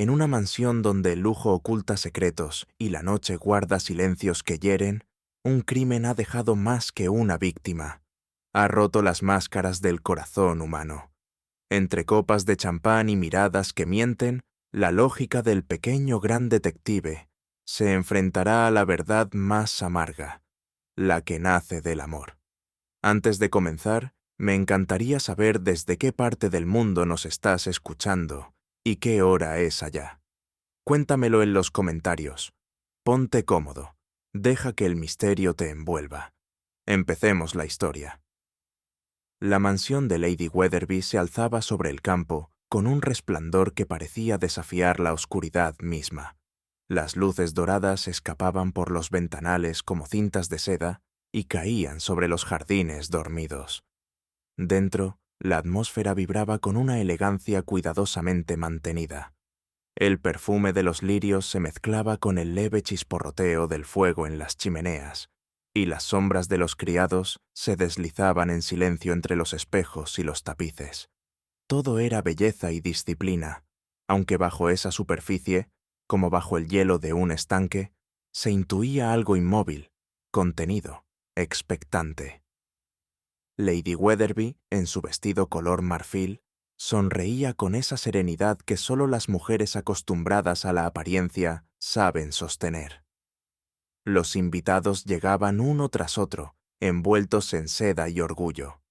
En una mansión donde el lujo oculta secretos y la noche guarda silencios que hieren, un crimen ha dejado más que una víctima. Ha roto las máscaras del corazón humano. Entre copas de champán y miradas que mienten, la lógica del pequeño gran detective se enfrentará a la verdad más amarga, la que nace del amor. Antes de comenzar, me encantaría saber desde qué parte del mundo nos estás escuchando y qué hora es allá. Cuéntamelo en los comentarios. Ponte cómodo. Deja que el misterio te envuelva. Empecemos la historia. La mansión de Lady Weatherby se alzaba sobre el campo con un resplandor que parecía desafiar la oscuridad misma. Las luces doradas escapaban por los ventanales como cintas de seda y caían sobre los jardines dormidos. Dentro, la atmósfera vibraba con una elegancia cuidadosamente mantenida. El perfume de los lirios se mezclaba con el leve chisporroteo del fuego en las chimeneas, y las sombras de los criados se deslizaban en silencio entre los espejos y los tapices. Todo era belleza y disciplina, aunque bajo esa superficie, como bajo el hielo de un estanque, se intuía algo inmóvil, contenido, expectante. Lady Weatherby, en su vestido color marfil, sonreía con esa serenidad que solo las mujeres acostumbradas a la apariencia saben sostener. Los invitados llegaban uno tras otro, envueltos en seda y orgullo.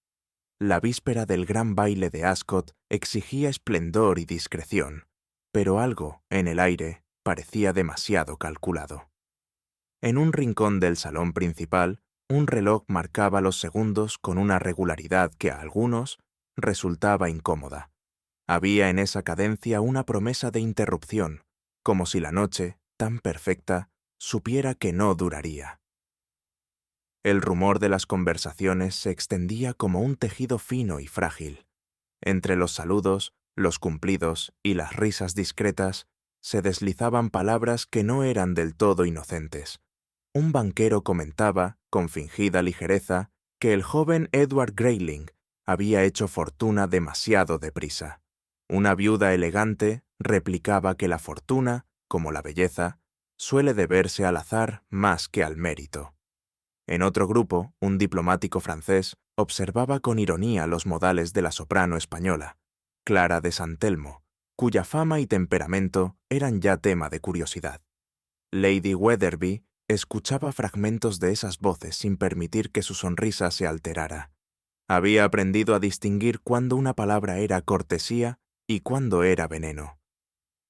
La víspera del gran baile de Ascot exigía esplendor y discreción, pero algo, en el aire, parecía demasiado calculado. En un rincón del salón principal, un reloj marcaba los segundos con una regularidad que a algunos resultaba incómoda. Había en esa cadencia una promesa de interrupción, como si la noche, tan perfecta, supiera que no duraría. El rumor de las conversaciones se extendía como un tejido fino y frágil. Entre los saludos, los cumplidos y las risas discretas se deslizaban palabras que no eran del todo inocentes. Un banquero comentaba, con fingida ligereza, que el joven Edward Grayling había hecho fortuna demasiado deprisa. Una viuda elegante replicaba que la fortuna, como la belleza, suele deberse al azar más que al mérito. En otro grupo, un diplomático francés observaba con ironía los modales de la soprano española, Clara de San Telmo, cuya fama y temperamento eran ya tema de curiosidad. Lady Weatherby escuchaba fragmentos de esas voces sin permitir que su sonrisa se alterara. Había aprendido a distinguir cuándo una palabra era cortesía y cuándo era veneno.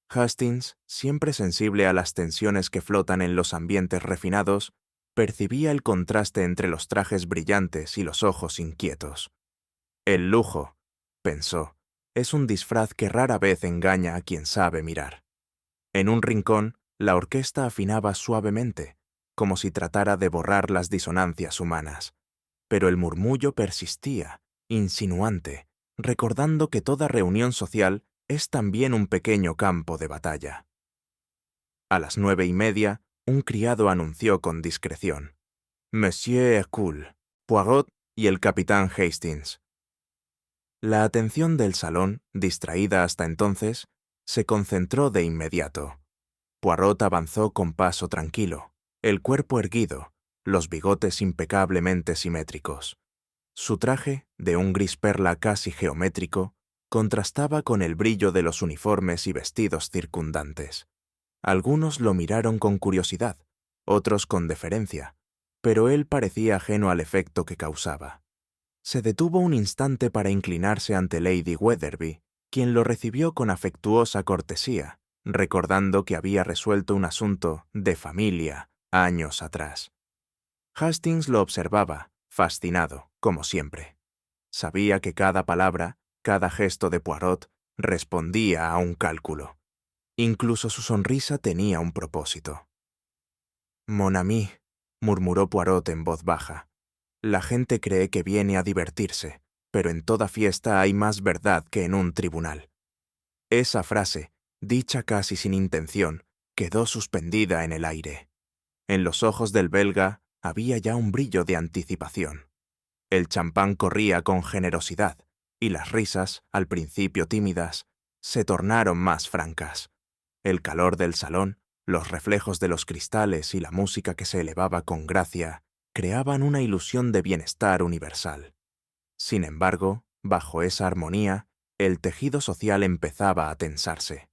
Hastings, siempre sensible a las tensiones que flotan en los ambientes refinados, percibía el contraste entre los trajes brillantes y los ojos inquietos. El lujo, pensó, es un disfraz que rara vez engaña a quien sabe mirar. En un rincón, la orquesta afinaba suavemente, como si tratara de borrar las disonancias humanas. Pero el murmullo persistía, insinuante, recordando que toda reunión social es también un pequeño campo de batalla. A las 9:30, un criado anunció con discreción: «Monsieur Hercule, Poirot y el capitán Hastings». La atención del salón, distraída hasta entonces, se concentró de inmediato. Poirot avanzó con paso tranquilo, el cuerpo erguido, los bigotes impecablemente simétricos. Su traje, de un gris perla casi geométrico, contrastaba con el brillo de los uniformes y vestidos circundantes. Algunos lo miraron con curiosidad, otros con deferencia, pero él parecía ajeno al efecto que causaba. Se detuvo un instante para inclinarse ante Lady Weatherby, quien lo recibió con afectuosa cortesía, recordando que había resuelto un asunto de familia años atrás. Hastings lo observaba, fascinado, como siempre. Sabía que cada palabra, cada gesto de Poirot respondía a un cálculo. Incluso su sonrisa tenía un propósito. «Mon ami», murmuró Poirot en voz baja. «La gente cree que viene a divertirse, pero en toda fiesta hay más verdad que en un tribunal». Esa frase, dicha casi sin intención, quedó suspendida en el aire. En los ojos del belga había ya un brillo de anticipación. El champán corría con generosidad, y las risas, al principio tímidas, se tornaron más francas. El calor del salón, los reflejos de los cristales y la música que se elevaba con gracia creaban una ilusión de bienestar universal. Sin embargo, bajo esa armonía, el tejido social empezaba a tensarse.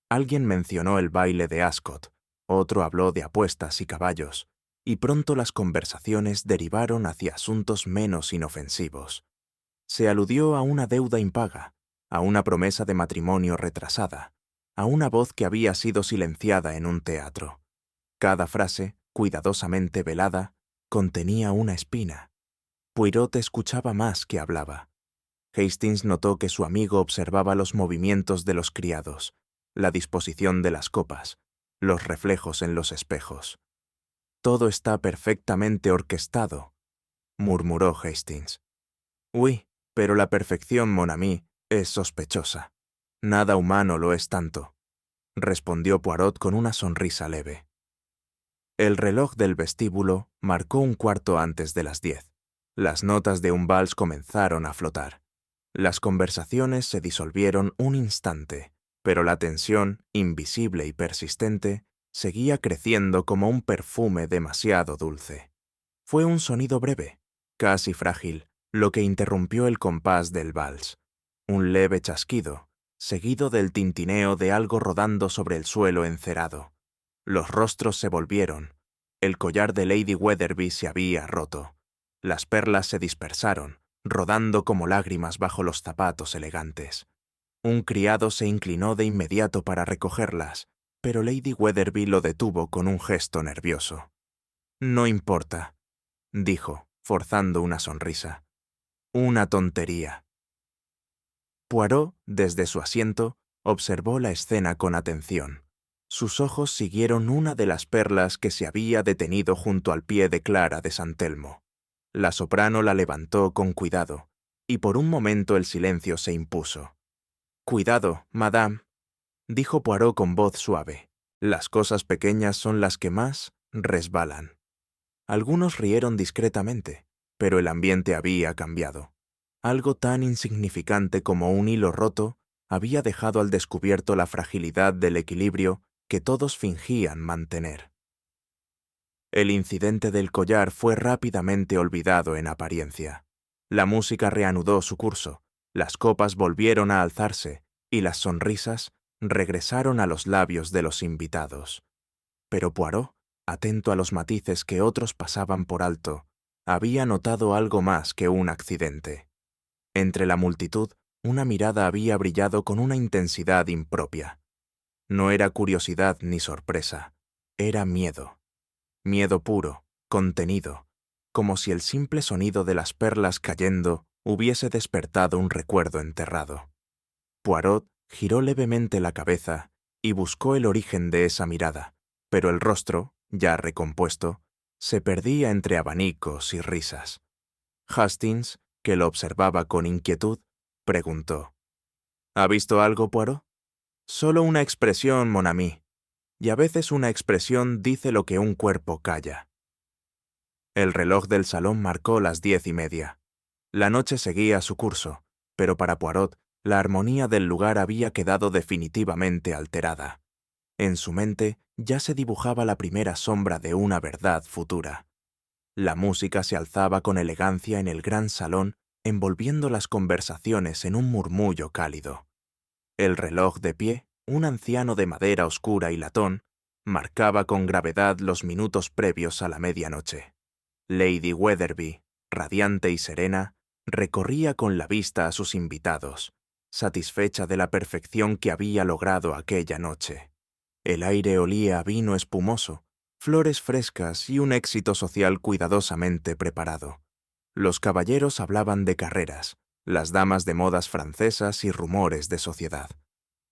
Alguien mencionó el baile de Ascot, otro habló de apuestas y caballos, y pronto las conversaciones derivaron hacia asuntos menos inofensivos. Se aludió a una deuda impaga, a una promesa de matrimonio retrasada, a una voz que había sido silenciada en un teatro. Cada frase, cuidadosamente velada, contenía una espina. Poirot escuchaba más que hablaba. Hastings notó que su amigo observaba los movimientos de los criados, la disposición de las copas, los reflejos en los espejos. «Todo está perfectamente orquestado», murmuró Hastings. «Oui, pero la perfección, mon ami, es sospechosa. Nada humano lo es tanto», respondió Poirot con una sonrisa leve. El reloj del vestíbulo marcó 1/4 antes de las 10. Las notas de un vals comenzaron a flotar. Las conversaciones se disolvieron un instante, pero la tensión, invisible y persistente, seguía creciendo como un perfume demasiado dulce. Fue un sonido breve, casi frágil, lo que interrumpió el compás del vals. Un leve chasquido, seguido del tintineo de algo rodando sobre el suelo encerado. Los rostros se volvieron. El collar de Lady Wetherby se había roto. Las perlas se dispersaron, rodando como lágrimas bajo los zapatos elegantes. Un criado se inclinó de inmediato para recogerlas, pero Lady Wetherby lo detuvo con un gesto nervioso. «No importa», dijo, forzando una sonrisa. «Una tontería». Poirot, desde su asiento, observó la escena con atención. Sus ojos siguieron una de las perlas que se había detenido junto al pie de Clara de San Telmo. La soprano la levantó con cuidado, y por un momento el silencio se impuso. «Cuidado, madame», dijo Poirot con voz suave. «Las cosas pequeñas son las que más resbalan». Algunos rieron discretamente, pero el ambiente había cambiado. Algo tan insignificante como un hilo roto había dejado al descubierto la fragilidad del equilibrio que todos fingían mantener. El incidente del collar fue rápidamente olvidado en apariencia. La música reanudó su curso, las copas volvieron a alzarse y las sonrisas regresaron a los labios de los invitados. Pero Poirot, atento a los matices que otros pasaban por alto, había notado algo más que un accidente. Entre la multitud, una mirada había brillado con una intensidad impropia. No era curiosidad ni sorpresa, era miedo. Miedo puro, contenido, como si el simple sonido de las perlas cayendo hubiese despertado un recuerdo enterrado. Poirot giró levemente la cabeza y buscó el origen de esa mirada, pero el rostro, ya recompuesto, se perdía entre abanicos y risas. Hastings, que lo observaba con inquietud, preguntó: «¿Ha visto algo, Poirot?» «Solo una expresión, mon ami. Y a veces una expresión dice lo que un cuerpo calla». El reloj del salón marcó las 10:30. La noche seguía su curso, pero para Poirot la armonía del lugar había quedado definitivamente alterada. En su mente ya se dibujaba la primera sombra de una verdad futura. La música se alzaba con elegancia en el gran salón, envolviendo las conversaciones en un murmullo cálido. El reloj de pie, un anciano de madera oscura y latón, marcaba con gravedad los minutos previos a la medianoche. Lady Wetherby, radiante y serena, recorría con la vista a sus invitados, satisfecha de la perfección que había logrado aquella noche. El aire olía a vino espumoso, flores frescas y un éxito social cuidadosamente preparado. Los caballeros hablaban de carreras, las damas de modas francesas y rumores de sociedad.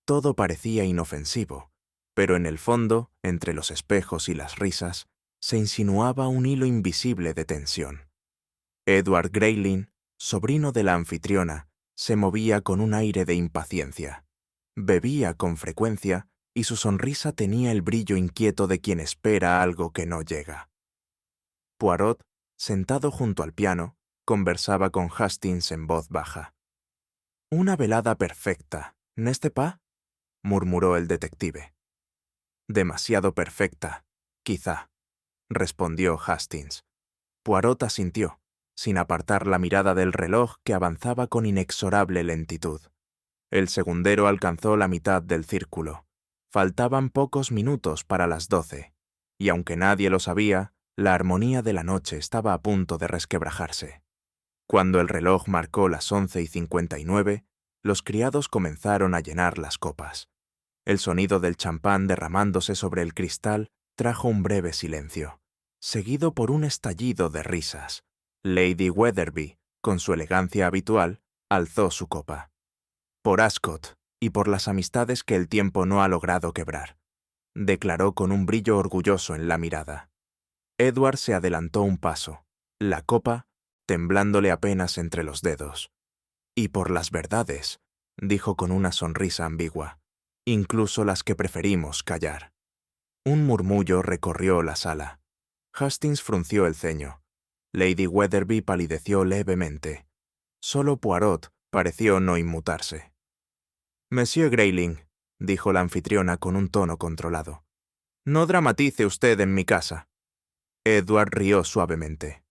Todo parecía inofensivo, pero en el fondo, entre los espejos y las risas, se insinuaba un hilo invisible de tensión. Edward Greylin, sobrino de la anfitriona, se movía con un aire de impaciencia. Bebía con frecuencia y su sonrisa tenía el brillo inquieto de quien espera algo que no llega. Poirot, sentado junto al piano, conversaba con Hastings en voz baja. «Una velada perfecta, ¿n'est-ce pas?», murmuró el detective. Demasiado perfecta, quizá, respondió Hastings. Poirot asintió, sin apartar la mirada del reloj que avanzaba con inexorable lentitud. El segundero alcanzó la mitad del círculo. Faltaban pocos minutos para las 12, y aunque nadie lo sabía, la armonía de la noche estaba a punto de resquebrajarse. Cuando el reloj marcó las 11:59, los criados comenzaron a llenar las copas. El sonido del champán derramándose sobre el cristal trajo un breve silencio, seguido por un estallido de risas. Lady Wetherby, con su elegancia habitual, alzó su copa. «Por Ascot y por las amistades que el tiempo no ha logrado quebrar», declaró con un brillo orgulloso en la mirada. Edward se adelantó un paso, la copa temblándole apenas entre los dedos. «Y por las verdades», dijo con una sonrisa ambigua, «incluso las que preferimos callar». Un murmullo recorrió la sala. Hastings frunció el ceño. Lady Wetherby palideció levemente. Solo Poirot pareció no inmutarse. «Monsieur Grayling», dijo la anfitriona con un tono controlado, «no dramatice usted en mi casa». Edward rió suavemente.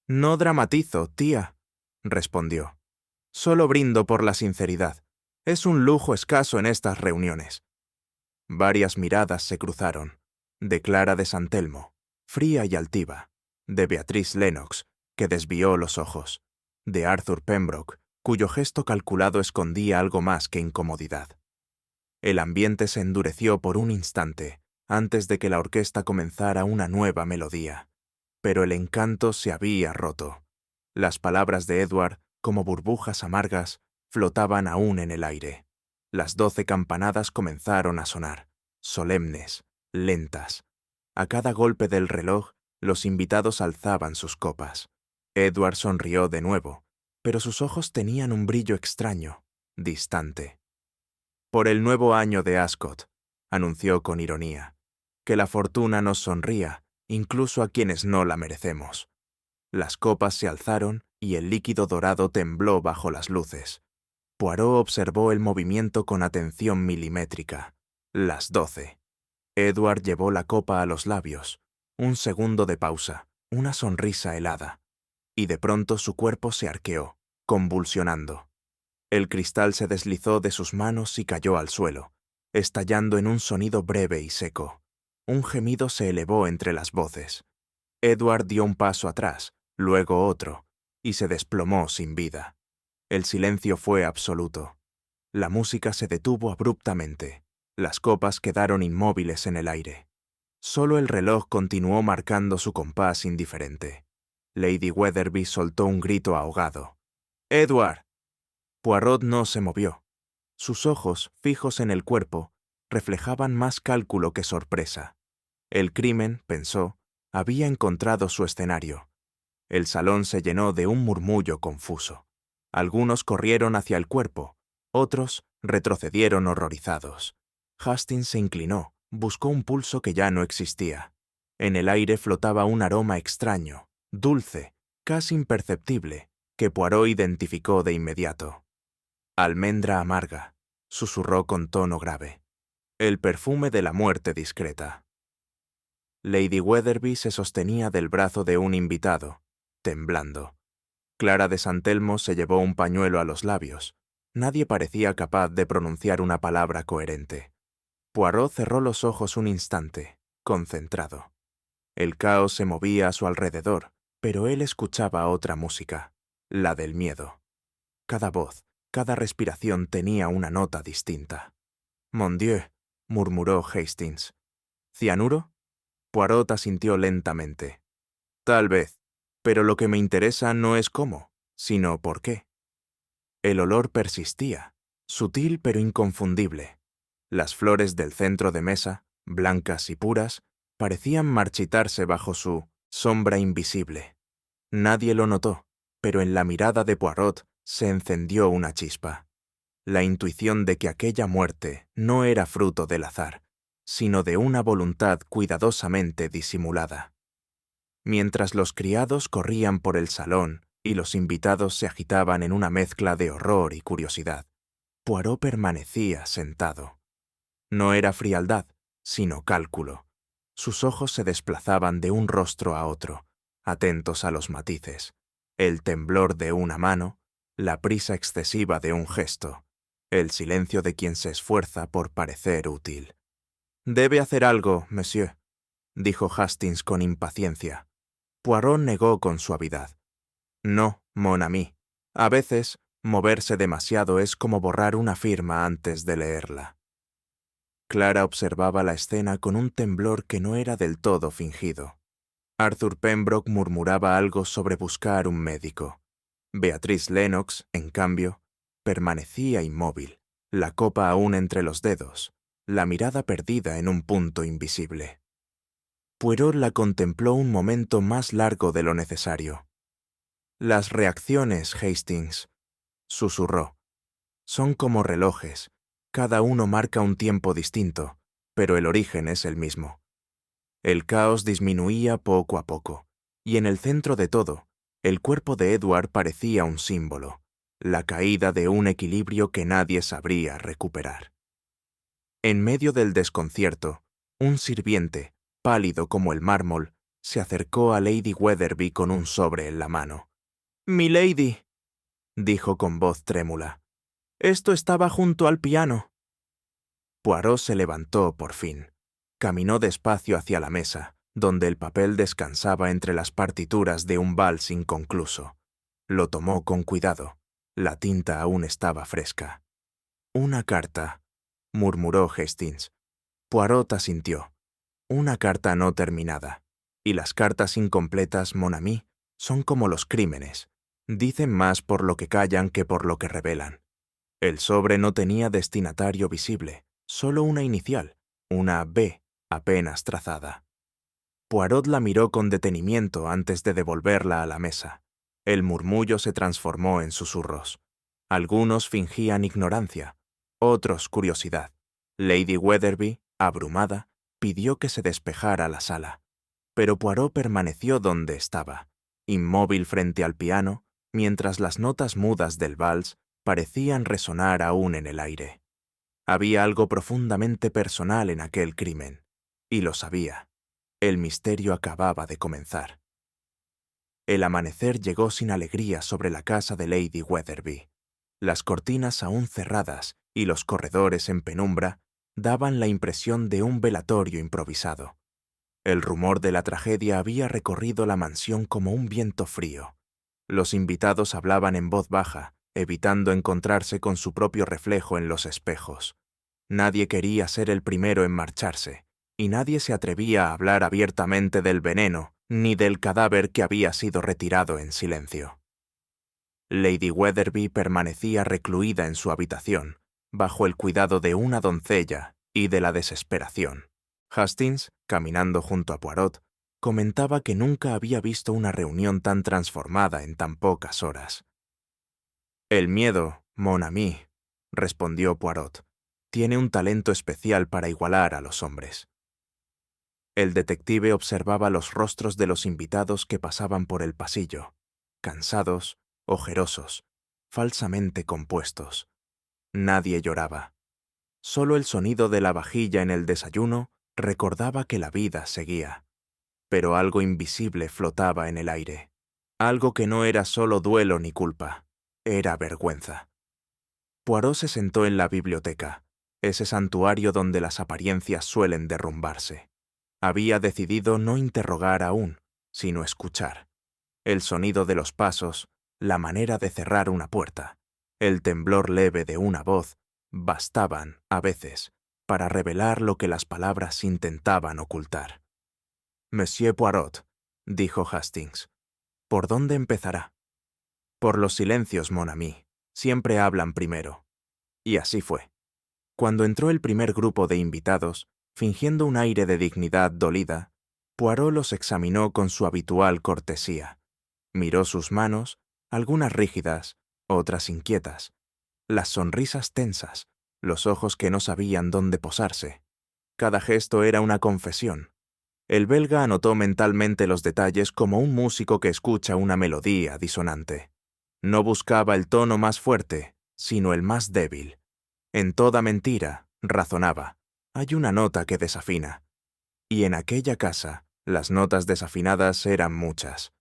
«No dramatizo, tía», respondió. «Solo brindo por la sinceridad. Es un lujo escaso en estas reuniones». Varias miradas se cruzaron, de Clara de San Telmo, fría y altiva, de Beatrice Lennox, que desvió los ojos, de Arthur Pembroke, cuyo gesto calculado escondía algo más que incomodidad. El ambiente se endureció por un instante, antes de que la orquesta comenzara una nueva melodía. Pero el encanto se había roto. Las palabras de Edward, como burbujas amargas, flotaban aún en el aire. Las 12 campanadas comenzaron a sonar, solemnes, lentas. A cada golpe del reloj, los invitados alzaban sus copas. Edward sonrió de nuevo, pero sus ojos tenían un brillo extraño, distante. «Por el nuevo año de Ascot», anunció con ironía, «que la fortuna nos sonría, incluso a quienes no la merecemos». Las copas se alzaron y el líquido dorado tembló bajo las luces. Poirot observó el movimiento con atención milimétrica. Las 12. Edward llevó la copa a los labios. Un segundo de pausa, una sonrisa helada. Y de pronto su cuerpo se arqueó, convulsionando. El cristal se deslizó de sus manos y cayó al suelo, estallando en un sonido breve y seco. Un gemido se elevó entre las voces. Edward dio un paso atrás, luego otro, y se desplomó sin vida. El silencio fue absoluto. La música se detuvo abruptamente. Las copas quedaron inmóviles en el aire. Solo el reloj continuó marcando su compás indiferente. Lady Wetherby soltó un grito ahogado. «¡Edward!». Poirot no se movió. Sus ojos, fijos en el cuerpo, reflejaban más cálculo que sorpresa. El crimen, pensó, había encontrado su escenario. El salón se llenó de un murmullo confuso. Algunos corrieron hacia el cuerpo, otros retrocedieron horrorizados. Hastings se inclinó, buscó un pulso que ya no existía. En el aire flotaba un aroma extraño, dulce, casi imperceptible, que Poirot identificó de inmediato. «Almendra amarga», susurró con tono grave. «El perfume de la muerte discreta». Lady Wetherby se sostenía del brazo de un invitado, temblando. Clara de San Telmo se llevó un pañuelo a los labios. Nadie parecía capaz de pronunciar una palabra coherente. Poirot cerró los ojos un instante, concentrado. El caos se movía a su alrededor, pero él escuchaba otra música, la del miedo. Cada voz, cada respiración tenía una nota distinta. «Mon Dieu», murmuró Hastings. «¿Cianuro?». Poirot asintió lentamente. «Tal vez, pero lo que me interesa no es cómo, sino por qué». El olor persistía, sutil pero inconfundible. Las flores del centro de mesa, blancas y puras, parecían marchitarse bajo su sombra invisible. Nadie lo notó, pero en la mirada de Poirot se encendió una chispa. La intuición de que aquella muerte no era fruto del azar, sino de una voluntad cuidadosamente disimulada. Mientras los criados corrían por el salón y los invitados se agitaban en una mezcla de horror y curiosidad, Poirot permanecía sentado. No era frialdad, sino cálculo. Sus ojos se desplazaban de un rostro a otro, atentos a los matices, el temblor de una mano, la prisa excesiva de un gesto, el silencio de quien se esfuerza por parecer útil. «Debe hacer algo, monsieur», dijo Hastings con impaciencia. Poirot negó con suavidad. «No, mon ami. A veces, moverse demasiado es como borrar una firma antes de leerla». Clara observaba la escena con un temblor que no era del todo fingido. Arthur Pembroke murmuraba algo sobre buscar un médico. Beatrice Lennox, en cambio, permanecía inmóvil, la copa aún entre los dedos, la mirada perdida en un punto invisible. Poirot la contempló un momento más largo de lo necesario. «Las reacciones, Hastings», susurró, «son como relojes. Cada uno marca un tiempo distinto, pero el origen es el mismo». El caos disminuía poco a poco, y en el centro de todo, el cuerpo de Edward parecía un símbolo, la caída de un equilibrio que nadie sabría recuperar. En medio del desconcierto, un sirviente, pálido como el mármol, se acercó a Lady Weatherby con un sobre en la mano. «Milady», dijo con voz trémula, «esto estaba junto al piano». Poirot se levantó por fin. Caminó despacio hacia la mesa, donde el papel descansaba entre las partituras de un vals inconcluso. Lo tomó con cuidado. La tinta aún estaba fresca. «Una carta», murmuró Hastings. Poirot asintió. «Una carta no terminada. Y las cartas incompletas, mon ami, son como los crímenes. Dicen más por lo que callan que por lo que revelan». El sobre no tenía destinatario visible, solo una inicial, una B, apenas trazada. Poirot la miró con detenimiento antes de devolverla a la mesa. El murmullo se transformó en susurros. Algunos fingían ignorancia, otros curiosidad. Lady Weatherby, abrumada, pidió que se despejara la sala. Pero Poirot permaneció donde estaba, inmóvil frente al piano, mientras las notas mudas del vals parecían resonar aún en el aire. Había algo profundamente personal en aquel crimen, y lo sabía. El misterio acababa de comenzar. El amanecer llegó sin alegría sobre la casa de Lady Weatherby. Las cortinas aún cerradas y los corredores en penumbra daban la impresión de un velatorio improvisado. El rumor de la tragedia había recorrido la mansión como un viento frío. Los invitados hablaban en voz baja, evitando encontrarse con su propio reflejo en los espejos. Nadie quería ser el primero en marcharse, y nadie se atrevía a hablar abiertamente del veneno ni del cadáver que había sido retirado en silencio. Lady Weatherby permanecía recluida en su habitación, bajo el cuidado de una doncella y de la desesperación. Hastings, caminando junto a Poirot, comentaba que nunca había visto una reunión tan transformada en tan pocas horas. «El miedo, mon ami», respondió Poirot, «tiene un talento especial para igualar a los hombres». El detective observaba los rostros de los invitados que pasaban por el pasillo, cansados, ojerosos, falsamente compuestos. Nadie lloraba. Solo el sonido de la vajilla en el desayuno recordaba que la vida seguía. Pero algo invisible flotaba en el aire. Algo que no era solo duelo ni culpa, era vergüenza. Poirot se sentó en la biblioteca, ese santuario donde las apariencias suelen derrumbarse. Había decidido no interrogar aún, sino escuchar. El sonido de los pasos, la manera de cerrar una puerta, el temblor leve de una voz, bastaban, a veces, para revelar lo que las palabras intentaban ocultar. «Monsieur Poirot», dijo Hastings, «¿por dónde empezará?» «Por los silencios, mon ami. Siempre hablan primero». Y así fue. Cuando entró el primer grupo de invitados, fingiendo un aire de dignidad dolida, Poirot los examinó con su habitual cortesía. Miró sus manos, algunas rígidas, otras inquietas, las sonrisas tensas, los ojos que no sabían dónde posarse. Cada gesto era una confesión. El belga anotó mentalmente los detalles como un músico que escucha una melodía disonante. No buscaba el tono más fuerte, sino el más débil. En toda mentira, razonaba, hay una nota que desafina. Y en aquella casa, las notas desafinadas eran muchas.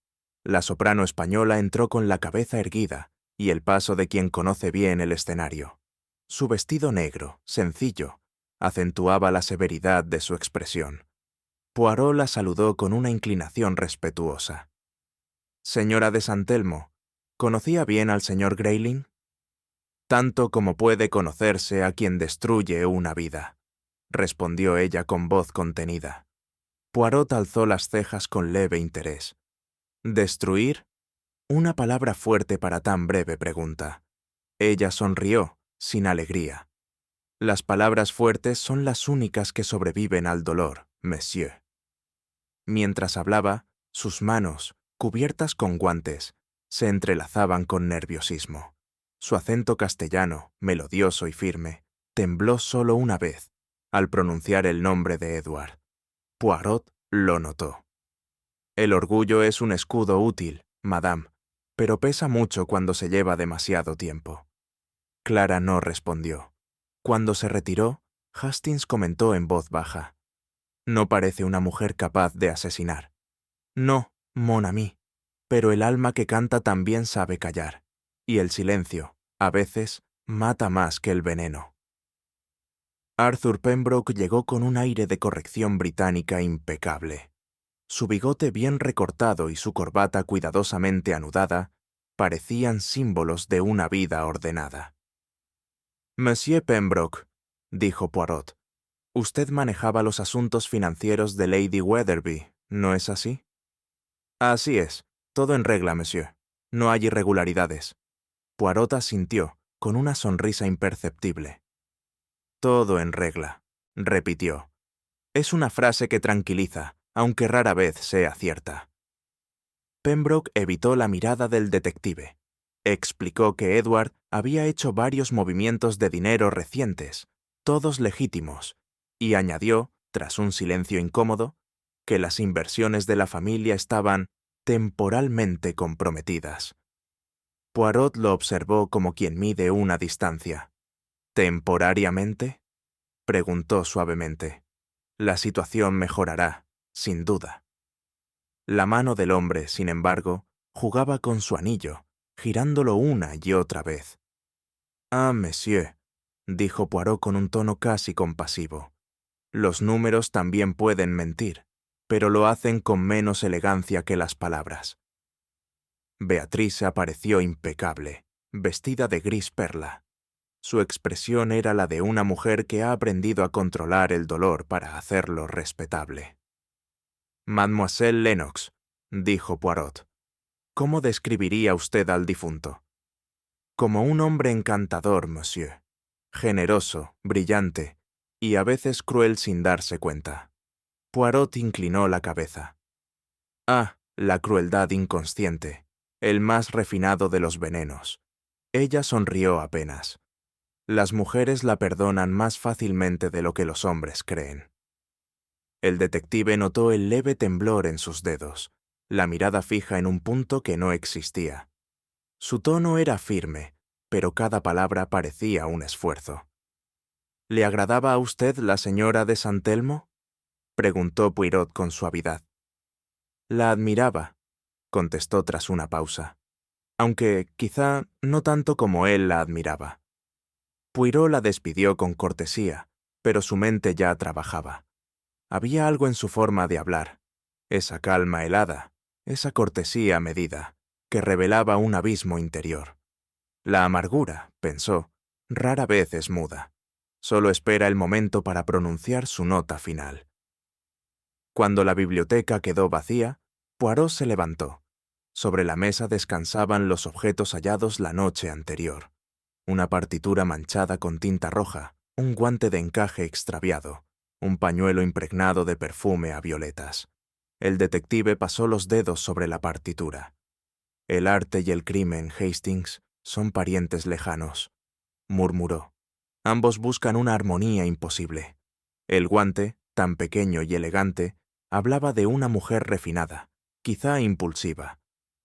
La soprano española entró con la cabeza erguida y el paso de quien conoce bien el escenario. Su vestido negro, sencillo, acentuaba la severidad de su expresión. Poirot la saludó con una inclinación respetuosa. «Señora de San Telmo, ¿conocía bien al señor Grayling?» «Tanto como puede conocerse a quien destruye una vida», respondió ella con voz contenida. Poirot alzó las cejas con leve interés. «¿Destruir?» Una palabra fuerte para tan breve pregunta. Ella sonrió, sin alegría. «Las palabras fuertes son las únicas que sobreviven al dolor, monsieur». Mientras hablaba, sus manos, cubiertas con guantes, se entrelazaban con nerviosismo. Su acento castellano, melodioso y firme, tembló solo una vez, al pronunciar el nombre de Edward. Poirot lo notó. «El orgullo es un escudo útil, madame, pero pesa mucho cuando se lleva demasiado tiempo». Clara no respondió. Cuando se retiró, Hastings comentó en voz baja: «No parece una mujer capaz de asesinar». «No, mon ami, pero el alma que canta también sabe callar, y el silencio, a veces, mata más que el veneno». Arthur Pembroke llegó con un aire de corrección británica impecable. Su bigote bien recortado y su corbata cuidadosamente anudada parecían símbolos de una vida ordenada. «Monsieur Pembroke», dijo Poirot, «usted manejaba los asuntos financieros de Lady Wetherby, ¿no es así?» «Así es. Todo en regla, monsieur. No hay irregularidades». Poirot asintió, con una sonrisa imperceptible. «Todo en regla», repitió. Es una frase que tranquiliza, aunque rara vez sea cierta. Pembroke evitó la mirada del detective. Explicó que Edward había hecho varios movimientos de dinero recientes, todos legítimos, y añadió, tras un silencio incómodo, que las inversiones de la familia estaban temporalmente comprometidas. Poirot lo observó como quien mide una distancia. «¿Temporariamente?», preguntó suavemente. «La situación mejorará, sin duda». La mano del hombre, sin embargo, jugaba con su anillo, girándolo una y otra vez. «Ah, monsieur», dijo Poirot con un tono casi compasivo. «Los números también pueden mentir, pero lo hacen con menos elegancia que las palabras». Beatriz apareció impecable, vestida de gris perla. Su expresión era la de una mujer que ha aprendido a controlar el dolor para hacerlo respetable. «Mademoiselle Lennox», dijo Poirot, «¿cómo describiría usted al difunto?» «Como un hombre encantador, monsieur. Generoso, brillante, y a veces cruel sin darse cuenta». Poirot inclinó la cabeza. «Ah, la crueldad inconsciente, el más refinado de los venenos». Ella sonrió apenas. «Las mujeres la perdonan más fácilmente de lo que los hombres creen». El detective notó el leve temblor en sus dedos, la mirada fija en un punto que no existía. Su tono era firme, pero cada palabra parecía un esfuerzo. «¿Le agradaba a usted la señora de San Telmo?», preguntó Poirot con suavidad. «La admiraba», contestó tras una pausa, aunque quizá no tanto como él la admiraba. Poirot la despidió con cortesía, pero su mente ya trabajaba. Había algo en su forma de hablar, esa calma helada, esa cortesía medida, que revelaba un abismo interior. La amargura, pensó, rara vez es muda. Solo espera el momento para pronunciar su nota final. Cuando la biblioteca quedó vacía, Poirot se levantó. Sobre la mesa descansaban los objetos hallados la noche anterior. Una partitura manchada con tinta roja, un guante de encaje extraviado, un pañuelo impregnado de perfume a violetas. El detective pasó los dedos sobre la partitura. «El arte y el crimen, Hastings, son parientes lejanos», murmuró. «Ambos buscan una armonía imposible». El guante, tan pequeño y elegante, hablaba de una mujer refinada, quizá impulsiva.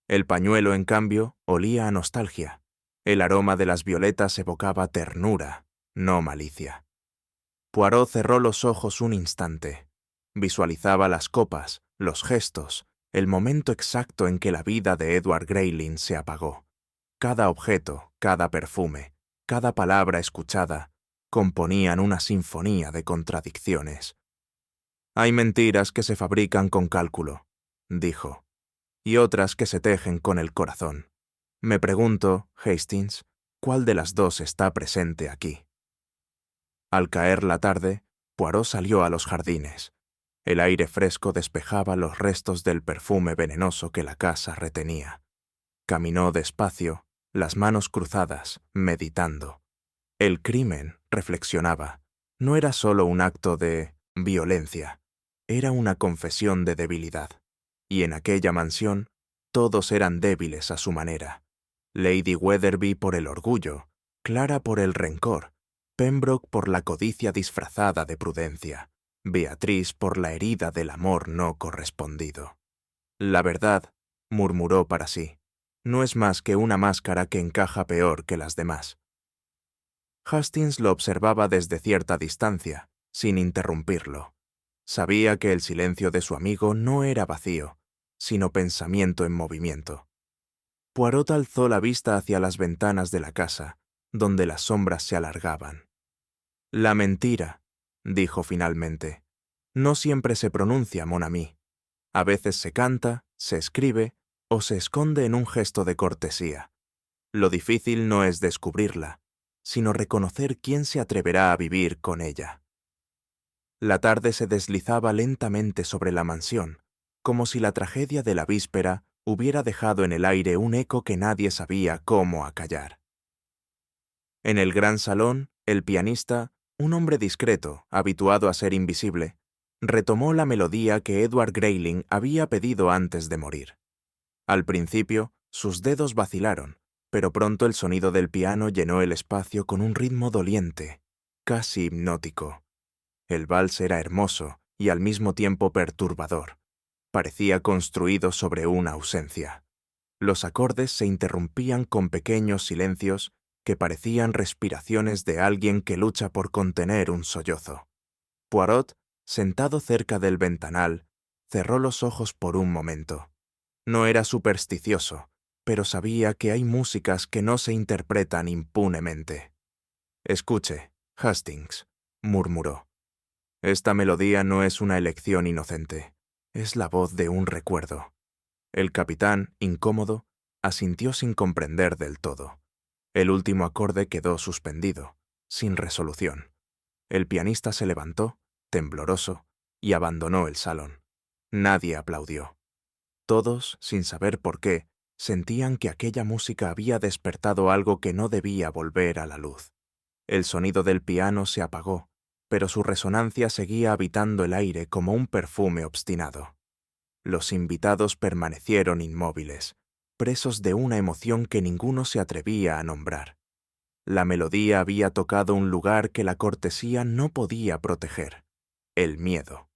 El pañuelo, en cambio, olía a nostalgia. El aroma de las violetas evocaba ternura, no malicia. Poirot cerró los ojos un instante. Visualizaba las copas, los gestos, el momento exacto en que la vida de Edward Grayling se apagó. Cada objeto, cada perfume, cada palabra escuchada, componían una sinfonía de contradicciones. «Hay mentiras que se fabrican con cálculo», dijo, «y otras que se tejen con el corazón. Me pregunto, Hastings, ¿cuál de las dos está presente aquí?» Al caer la tarde, Poirot salió a los jardines. El aire fresco despejaba los restos del perfume venenoso que la casa retenía. Caminó despacio, las manos cruzadas, meditando. El crimen, reflexionaba, no era solo un acto de violencia, era una confesión de debilidad. Y en aquella mansión, todos eran débiles a su manera. Lady Weatherby por el orgullo, Clara por el rencor, Pembroke por la codicia disfrazada de prudencia, Beatriz por la herida del amor no correspondido. «La verdad», murmuró para sí, «no es más que una máscara que encaja peor que las demás». Hastings lo observaba desde cierta distancia, sin interrumpirlo. Sabía que el silencio de su amigo no era vacío, sino pensamiento en movimiento. Poirot alzó la vista hacia las ventanas de la casa, donde las sombras se alargaban. «La mentira», dijo finalmente, «no siempre se pronuncia, mon ami. A veces se canta, se escribe o se esconde en un gesto de cortesía. Lo difícil no es descubrirla, sino reconocer quién se atreverá a vivir con ella». La tarde se deslizaba lentamente sobre la mansión, como si la tragedia de la víspera hubiera dejado en el aire un eco que nadie sabía cómo acallar. En el gran salón, el pianista, un hombre discreto, habituado a ser invisible, retomó la melodía que Edward Grayling había pedido antes de morir. Al principio, sus dedos vacilaron, pero pronto el sonido del piano llenó el espacio con un ritmo doliente, casi hipnótico. El vals era hermoso y al mismo tiempo perturbador. Parecía construido sobre una ausencia. Los acordes se interrumpían con pequeños silencios que parecían respiraciones de alguien que lucha por contener un sollozo. Poirot, sentado cerca del ventanal, cerró los ojos por un momento. No era supersticioso, pero sabía que hay músicas que no se interpretan impunemente. «Escuche, Hastings», murmuró. «Esta melodía no es una elección inocente, es la voz de un recuerdo». El capitán, incómodo, asintió sin comprender del todo. El último acorde quedó suspendido, sin resolución. El pianista se levantó, tembloroso, y abandonó el salón. Nadie aplaudió. Todos, sin saber por qué, sentían que aquella música había despertado algo que no debía volver a la luz. El sonido del piano se apagó, pero su resonancia seguía habitando el aire como un perfume obstinado. Los invitados permanecieron inmóviles, presos de una emoción que ninguno se atrevía a nombrar. La melodía había tocado un lugar que la cortesía no podía proteger: el miedo.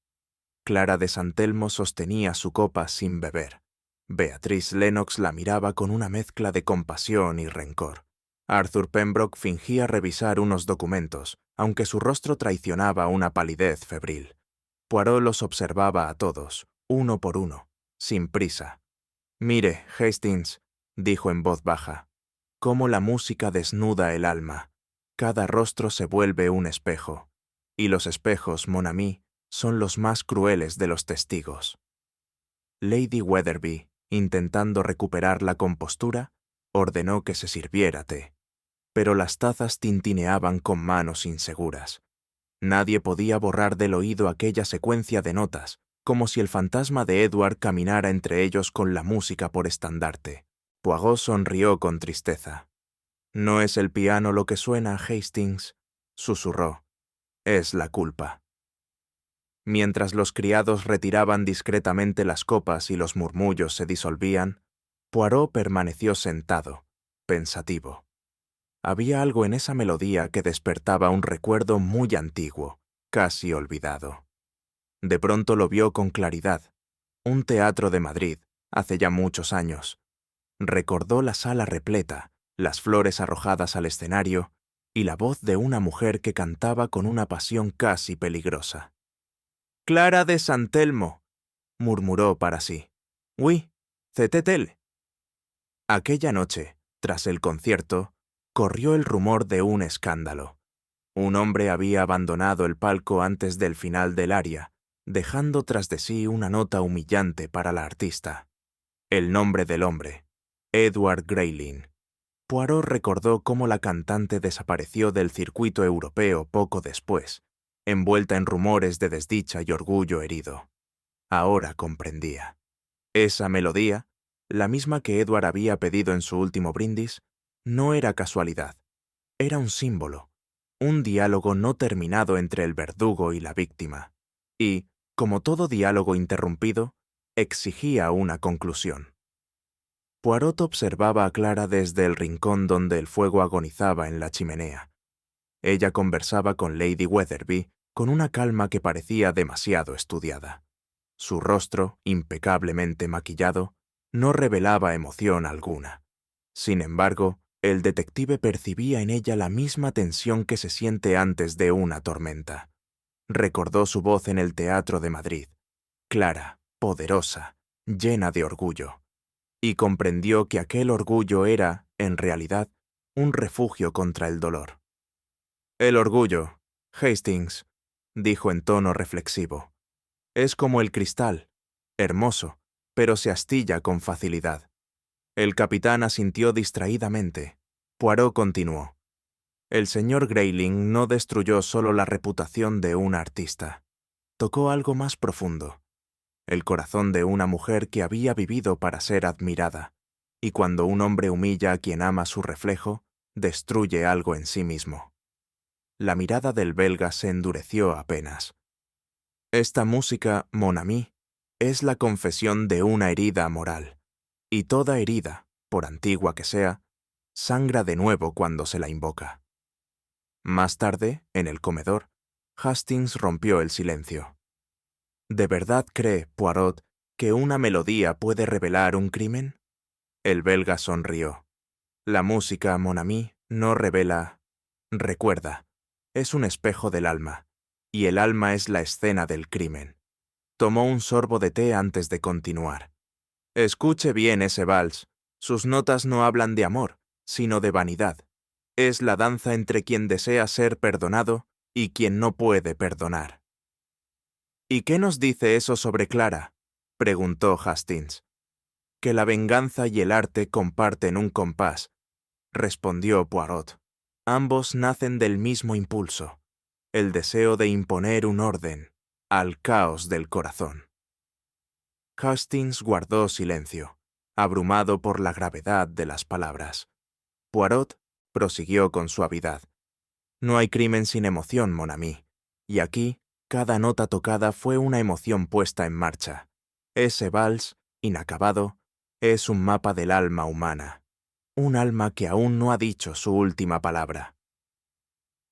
Clara de San Telmo sostenía su copa sin beber. Beatriz Lennox la miraba con una mezcla de compasión y rencor. Arthur Pembroke fingía revisar unos documentos, aunque su rostro traicionaba una palidez febril. Poirot los observaba a todos, uno por uno, sin prisa. «Mire, Hastings», dijo en voz baja, «cómo la música desnuda el alma. Cada rostro se vuelve un espejo, y los espejos, mon ami, son los más crueles de los testigos». Lady Weatherby, intentando recuperar la compostura, ordenó que se sirviera té, pero las tazas tintineaban con manos inseguras. Nadie podía borrar del oído aquella secuencia de notas, como si el fantasma de Edward caminara entre ellos con la música por estandarte. Poirot sonrió con tristeza. «¿No es el piano lo que suena, Hastings?», susurró. «Es la culpa». Mientras los criados retiraban discretamente las copas y los murmullos se disolvían, Poirot permaneció sentado, pensativo. Había algo en esa melodía que despertaba un recuerdo muy antiguo, casi olvidado. De pronto lo vio con claridad. Un teatro de Madrid, hace ya muchos años. Recordó la sala repleta, las flores arrojadas al escenario y la voz de una mujer que cantaba con una pasión casi peligrosa. «Clara de San Telmo», murmuró para sí. «Oui, c'est elle». Aquella noche, tras el concierto, corrió el rumor de un escándalo. Un hombre había abandonado el palco antes del final del aria, dejando tras de sí una nota humillante para la artista. El nombre del hombre, Edward Grayling. Poirot recordó cómo la cantante desapareció del circuito europeo poco después, envuelta en rumores de desdicha y orgullo herido. Ahora comprendía. Esa melodía, la misma que Edward había pedido en su último brindis, no era casualidad. Era un símbolo, un diálogo no terminado entre el verdugo y la víctima. Y, como todo diálogo interrumpido, exigía una conclusión. Poirot observaba a Clara desde el rincón donde el fuego agonizaba en la chimenea. Ella conversaba con Lady Wetherby con una calma que parecía demasiado estudiada. Su rostro, impecablemente maquillado, no revelaba emoción alguna. Sin embargo, el detective percibía en ella la misma tensión que se siente antes de una tormenta. Recordó su voz en el Teatro de Madrid, clara, poderosa, llena de orgullo, y comprendió que aquel orgullo era, en realidad, un refugio contra el dolor. «El orgullo, Hastings», dijo en tono reflexivo, «es como el cristal, hermoso, pero se astilla con facilidad». El capitán asintió distraídamente. Poirot continuó. El señor Grayling no destruyó solo la reputación de un artista. Tocó algo más profundo. El corazón de una mujer que había vivido para ser admirada. Y cuando un hombre humilla a quien ama su reflejo, destruye algo en sí mismo. La mirada del belga se endureció apenas. Esta música, mon ami, es la confesión de una herida moral. Y toda herida, por antigua que sea, sangra de nuevo cuando se la invoca. Más tarde, en el comedor, Hastings rompió el silencio. ¿De verdad cree, Poirot, que una melodía puede revelar un crimen? El belga sonrió. La música, mon ami, no revela. Recuerda, es un espejo del alma, y el alma es la escena del crimen. Tomó un sorbo de té antes de continuar. Escuche bien ese vals. Sus notas no hablan de amor, sino de vanidad. Es la danza entre quien desea ser perdonado y quien no puede perdonar. ¿Y qué nos dice eso sobre Clara?, preguntó Hastings. Que la venganza y el arte comparten un compás, respondió Poirot. Ambos nacen del mismo impulso, el deseo de imponer un orden al caos del corazón. Hastings guardó silencio, abrumado por la gravedad de las palabras. Poirot prosiguió con suavidad. No hay crimen sin emoción, mon ami, y aquí cada nota tocada fue una emoción puesta en marcha. Ese vals, inacabado, es un mapa del alma humana, un alma que aún no ha dicho su última palabra.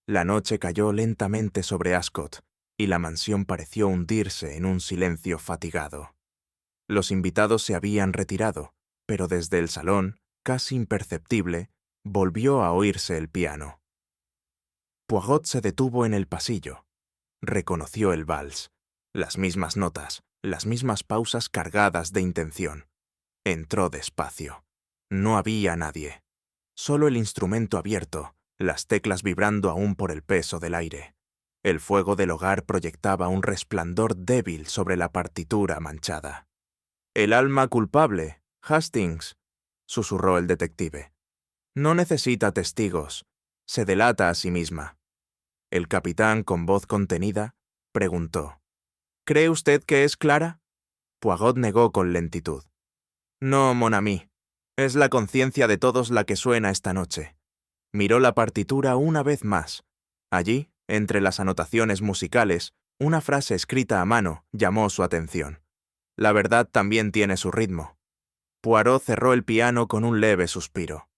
La noche cayó lentamente sobre Ascot, y la mansión pareció hundirse en un silencio fatigado. Los invitados se habían retirado, pero desde el salón, casi imperceptible, volvió a oírse el piano. Poirot se detuvo en el pasillo. Reconoció el vals, las mismas notas, las mismas pausas cargadas de intención. Entró despacio. No había nadie. Solo el instrumento abierto, las teclas vibrando aún por el peso del aire. El fuego del hogar proyectaba un resplandor débil sobre la partitura manchada. «El alma culpable, Hastings», susurró el detective. «No necesita testigos. Se delata a sí misma». El capitán, con voz contenida, preguntó. «¿Cree usted que es Clara?» Poirot negó con lentitud. «No, mon ami. Es la conciencia de todos la que suena esta noche». Miró la partitura una vez más. Allí, entre las anotaciones musicales, una frase escrita a mano llamó su atención. La verdad también tiene su ritmo. Poirot cerró el piano con un leve suspiro.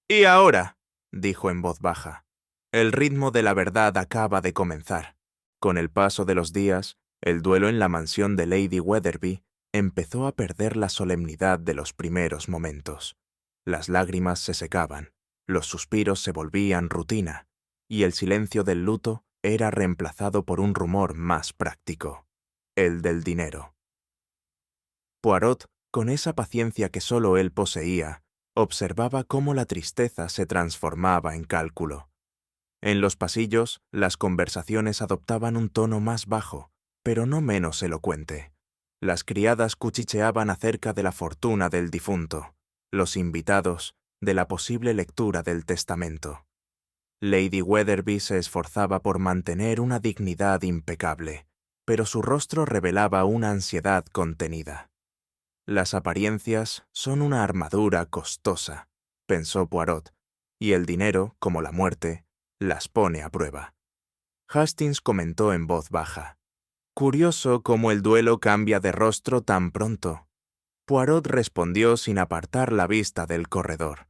«Y ahora», dijo en voz baja, «el ritmo de la verdad acaba de comenzar». Con el paso de los días, el duelo en la mansión de Lady Wetherby empezó a perder la solemnidad de los primeros momentos. Las lágrimas se secaban, los suspiros se volvían rutina, y el silencio del luto era reemplazado por un rumor más práctico, el del dinero. Poirot, con esa paciencia que solo él poseía, observaba cómo la tristeza se transformaba en cálculo. En los pasillos, las conversaciones adoptaban un tono más bajo, pero no menos elocuente. Las criadas cuchicheaban acerca de la fortuna del difunto, los invitados, de la posible lectura del testamento. Lady Wetherby se esforzaba por mantener una dignidad impecable, pero su rostro revelaba una ansiedad contenida. Las apariencias son una armadura costosa, pensó Poirot, y el dinero, como la muerte, las pone a prueba. Hastings comentó en voz baja: «Curioso cómo el duelo cambia de rostro tan pronto». Poirot respondió sin apartar la vista del corredor: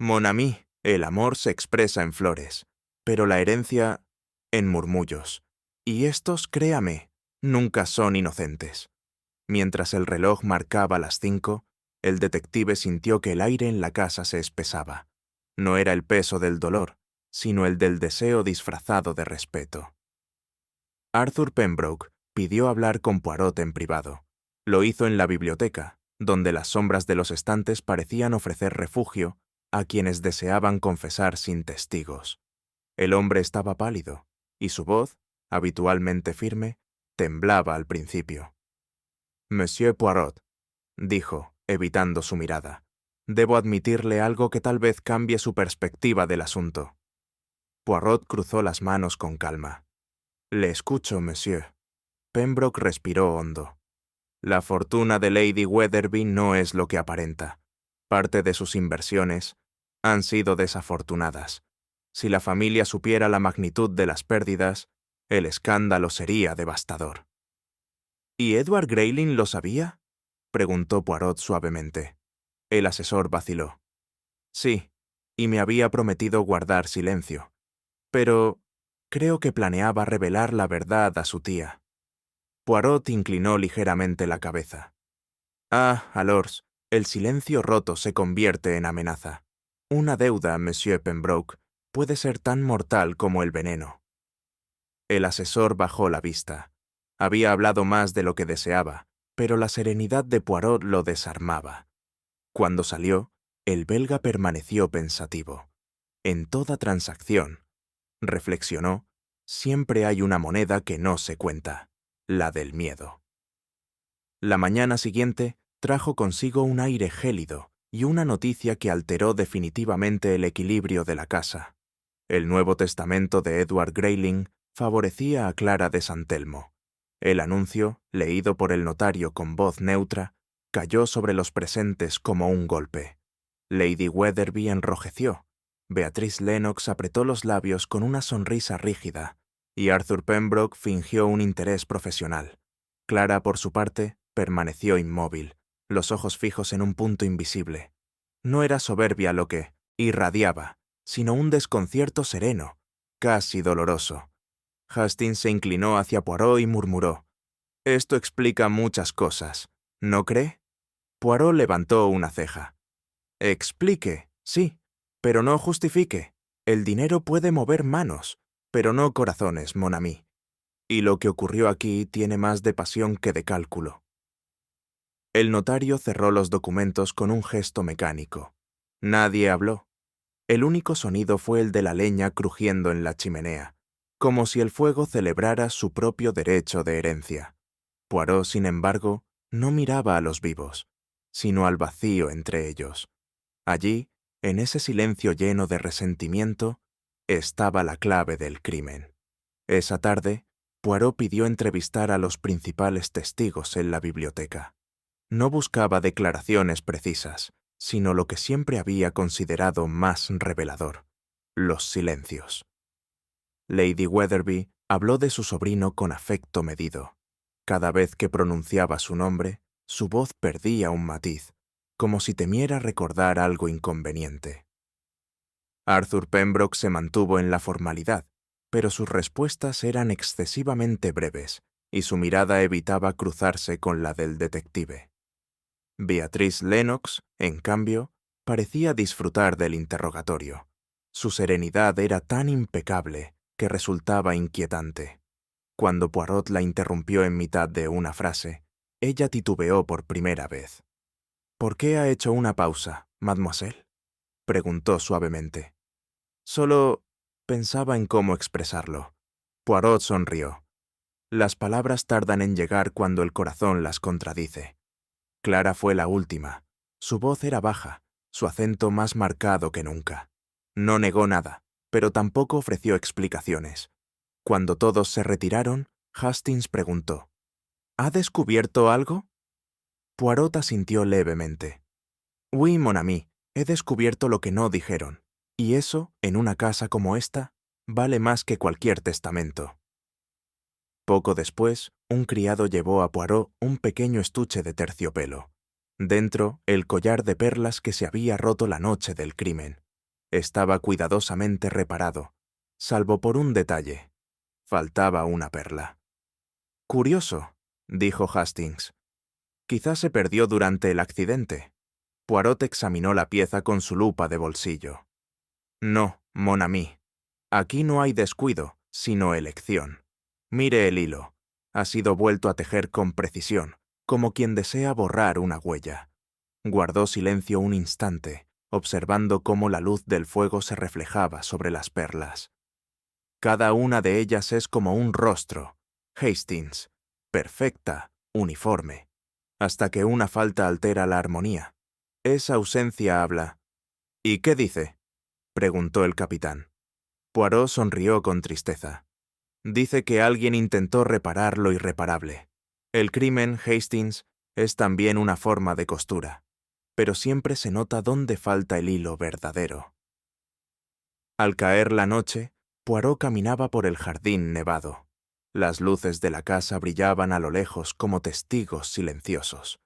«Mon ami, el amor se expresa en flores, pero la herencia en murmullos. Y estos, créame, nunca son inocentes». Mientras el reloj marcaba las 5, el detective sintió que el aire en la casa se espesaba. No era el peso del dolor, sino el del deseo disfrazado de respeto. Arthur Pembroke pidió hablar con Poirot en privado. Lo hizo en la biblioteca, donde las sombras de los estantes parecían ofrecer refugio a quienes deseaban confesar sin testigos. El hombre estaba pálido, y su voz, habitualmente firme, temblaba al principio. «Monsieur Poirot», dijo, evitando su mirada, «debo admitirle algo que tal vez cambie su perspectiva del asunto». Poirot cruzó las manos con calma. «Le escucho, monsieur». Pembroke respiró hondo. «La fortuna de Lady Wetherby no es lo que aparenta. Parte de sus inversiones han sido desafortunadas. Si la familia supiera la magnitud de las pérdidas, el escándalo sería devastador». «¿Y Edward Grayling lo sabía?», preguntó Poirot suavemente. El asesor vaciló. «Sí, y me había prometido guardar silencio. Pero creo que planeaba revelar la verdad a su tía». Poirot inclinó ligeramente la cabeza. «Ah, alors, el silencio roto se convierte en amenaza. Una deuda, monsieur Pembroke, puede ser tan mortal como el veneno». El asesor bajó la vista. Había hablado más de lo que deseaba, pero la serenidad de Poirot lo desarmaba. Cuando salió, el belga permaneció pensativo. En toda transacción, reflexionó, siempre hay una moneda que no se cuenta, la del miedo. La mañana siguiente trajo consigo un aire gélido y una noticia que alteró definitivamente el equilibrio de la casa. El Nuevo Testamento de Edward Grayling favorecía a Clara de San Telmo. El anuncio, leído por el notario con voz neutra, cayó sobre los presentes como un golpe. Lady Wetherby enrojeció, Beatriz Lennox apretó los labios con una sonrisa rígida, y Arthur Pembroke fingió un interés profesional. Clara, por su parte, permaneció inmóvil, los ojos fijos en un punto invisible. No era soberbia lo que irradiaba, sino un desconcierto sereno, casi doloroso. Hastings se inclinó hacia Poirot y murmuró: «Esto explica muchas cosas, ¿no cree?». Poirot levantó una ceja. «Explique, sí, pero no justifique. El dinero puede mover manos, pero no corazones, mon ami. Y lo que ocurrió aquí tiene más de pasión que de cálculo». El notario cerró los documentos con un gesto mecánico. Nadie habló. El único sonido fue el de la leña crujiendo en la chimenea, como si el fuego celebrara su propio derecho de herencia. Poirot, sin embargo, no miraba a los vivos, sino al vacío entre ellos. Allí, en ese silencio lleno de resentimiento, estaba la clave del crimen. Esa tarde, Poirot pidió entrevistar a los principales testigos en la biblioteca. No buscaba declaraciones precisas, sino lo que siempre había considerado más revelador: los silencios. Lady Wetherby habló de su sobrino con afecto medido. Cada vez que pronunciaba su nombre, su voz perdía un matiz, como si temiera recordar algo inconveniente. Arthur Pembroke se mantuvo en la formalidad, pero sus respuestas eran excesivamente breves, y su mirada evitaba cruzarse con la del detective. Beatriz Lennox, en cambio, parecía disfrutar del interrogatorio. Su serenidad era tan impecable que resultaba inquietante. Cuando Poirot la interrumpió en mitad de una frase, ella titubeó por primera vez. «¿Por qué ha hecho una pausa, mademoiselle?», preguntó suavemente. Solo pensaba en cómo expresarlo. Poirot sonrió. Las palabras tardan en llegar cuando el corazón las contradice. Clara fue la última. Su voz era baja, su acento más marcado que nunca. No negó nada, pero tampoco ofreció explicaciones. Cuando todos se retiraron, Hastings preguntó: «¿Ha descubierto algo?». Poirot asintió levemente. «Oui, mon ami, he descubierto lo que no dijeron, y eso, en una casa como esta, vale más que cualquier testamento». Poco después, un criado llevó a Poirot un pequeño estuche de terciopelo. Dentro, el collar de perlas que se había roto la noche del crimen. Estaba cuidadosamente reparado, salvo por un detalle. Faltaba una perla. «Curioso», dijo Hastings. «Quizás se perdió durante el accidente». Poirot examinó la pieza con su lupa de bolsillo. «No, mon ami. Aquí no hay descuido, sino elección. Mire el hilo. Ha sido vuelto a tejer con precisión, como quien desea borrar una huella». Guardó silencio un instante, observando cómo la luz del fuego se reflejaba sobre las perlas. «Cada una de ellas es como un rostro, Hastings, perfecta, uniforme, hasta que una falta altera la armonía. Esa ausencia habla». «¿Y qué dice?», preguntó el capitán. Poirot sonrió con tristeza. «Dice que alguien intentó reparar lo irreparable. El crimen, Hastings, es también una forma de costura, pero siempre se nota dónde falta el hilo verdadero». Al caer la noche, Poirot caminaba por el jardín nevado. Las luces de la casa brillaban a lo lejos como testigos silenciosos.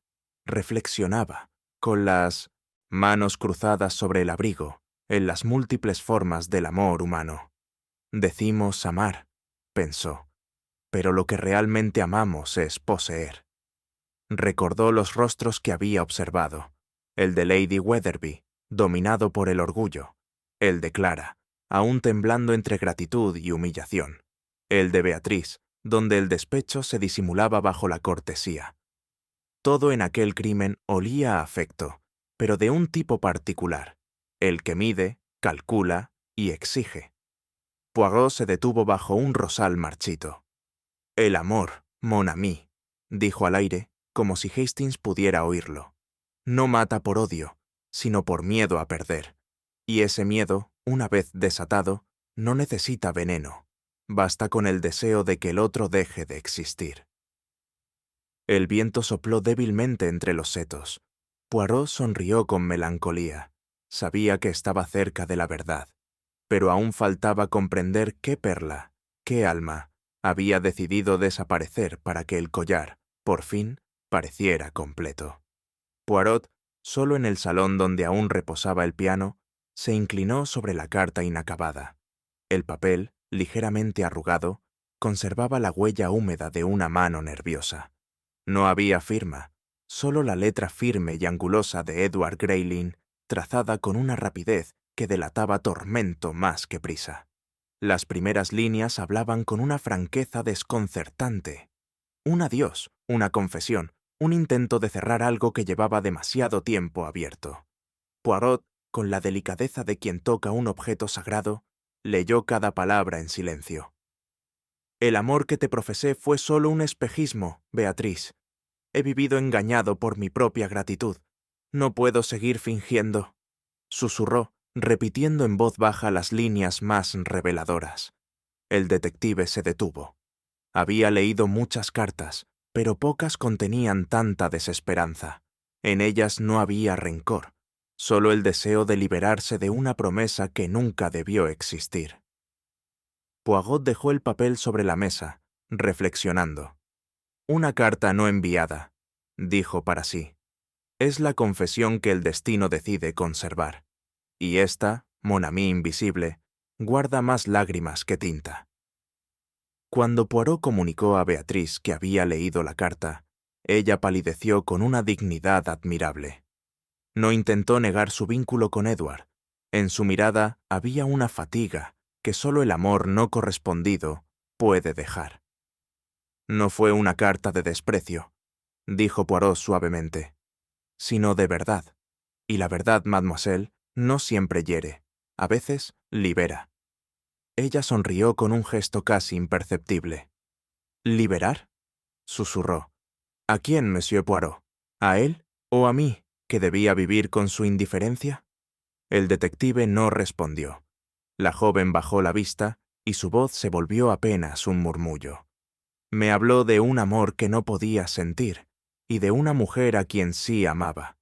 Reflexionaba, con las manos cruzadas sobre el abrigo, en las múltiples formas del amor humano. «Decimos amar», pensó, «pero lo que realmente amamos es poseer». Recordó los rostros que había observado: el de Lady Wetherby, dominado por el orgullo; el de Clara, aún temblando entre gratitud y humillación; el de Beatriz, donde el despecho se disimulaba bajo la cortesía. Todo en aquel crimen olía a afecto, pero de un tipo particular, el que mide, calcula y exige. Poirot se detuvo bajo un rosal marchito. «El amor, mon ami», dijo al aire, como si Hastings pudiera oírlo. «No mata por odio, sino por miedo a perder. Y ese miedo, una vez desatado, no necesita veneno. Basta con el deseo de que el otro deje de existir». El viento sopló débilmente entre los setos. Poirot sonrió con melancolía. Sabía que estaba cerca de la verdad, pero aún faltaba comprender qué perla, qué alma, había decidido desaparecer para que el collar, por fin, pareciera completo. Poirot, solo en el salón donde aún reposaba el piano, se inclinó sobre la carta inacabada. El papel, ligeramente arrugado, conservaba la huella húmeda de una mano nerviosa. No había firma, solo la letra firme y angulosa de Edward Grayling, trazada con una rapidez que delataba tormento más que prisa. Las primeras líneas hablaban con una franqueza desconcertante. Un adiós, una confesión, un intento de cerrar algo que llevaba demasiado tiempo abierto. Poirot, con la delicadeza de quien toca un objeto sagrado, leyó cada palabra en silencio. «El amor que te profesé fue solo un espejismo, Beatriz. He vivido engañado por mi propia gratitud. No puedo seguir fingiendo», susurró, repitiendo en voz baja las líneas más reveladoras. El detective se detuvo. Había leído muchas cartas, pero pocas contenían tanta desesperanza. En ellas no había rencor, solo el deseo de liberarse de una promesa que nunca debió existir. Poirot dejó el papel sobre la mesa, reflexionando. «Una carta no enviada», dijo para sí. «Es la confesión que el destino decide conservar. Y esta, mon ami invisible, guarda más lágrimas que tinta». Cuando Poirot comunicó a Beatriz que había leído la carta, ella palideció con una dignidad admirable. No intentó negar su vínculo con Edward. En su mirada había una fatiga que solo el amor no correspondido puede dejar. No fue una carta de desprecio, dijo Poirot suavemente, sino de verdad. Y la verdad, mademoiselle, no siempre hiere, a veces libera. Ella sonrió con un gesto casi imperceptible. ¿Liberar?, susurró. ¿A quién, monsieur Poirot? ¿A él o a mí, que debía vivir con su indiferencia? El detective no respondió. La joven bajó la vista y su voz se volvió apenas un murmullo. Me habló de un amor que no podía sentir y de una mujer a quien sí amaba.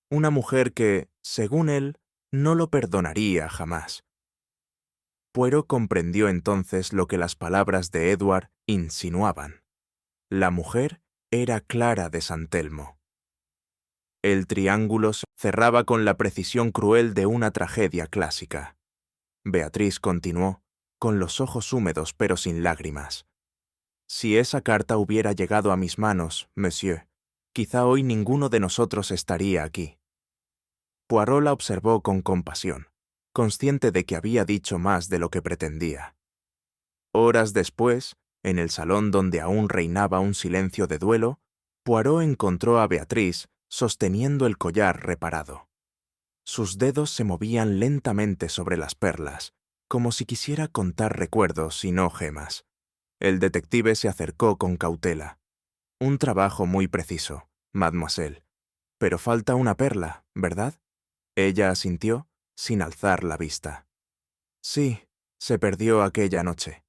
Una mujer que, según él, no lo perdonaría jamás. Poirot comprendió entonces lo que las palabras de Edward insinuaban. La mujer era Clara de San Telmo. El triángulo se cerraba con la precisión cruel de una tragedia clásica. Beatriz continuó, con los ojos húmedos pero sin lágrimas. Si esa carta hubiera llegado a mis manos, monsieur, quizá hoy ninguno de nosotros estaría aquí. Poirot la observó con compasión, consciente de que había dicho más de lo que pretendía. Horas después, en el salón donde aún reinaba un silencio de duelo, Poirot encontró a Beatriz sosteniendo el collar reparado. Sus dedos se movían lentamente sobre las perlas, como si quisiera contar recuerdos y no gemas. El detective se acercó con cautela. Un trabajo muy preciso, mademoiselle. Pero falta una perla, ¿verdad? Ella asintió, sin alzar la vista. Sí, se perdió aquella noche.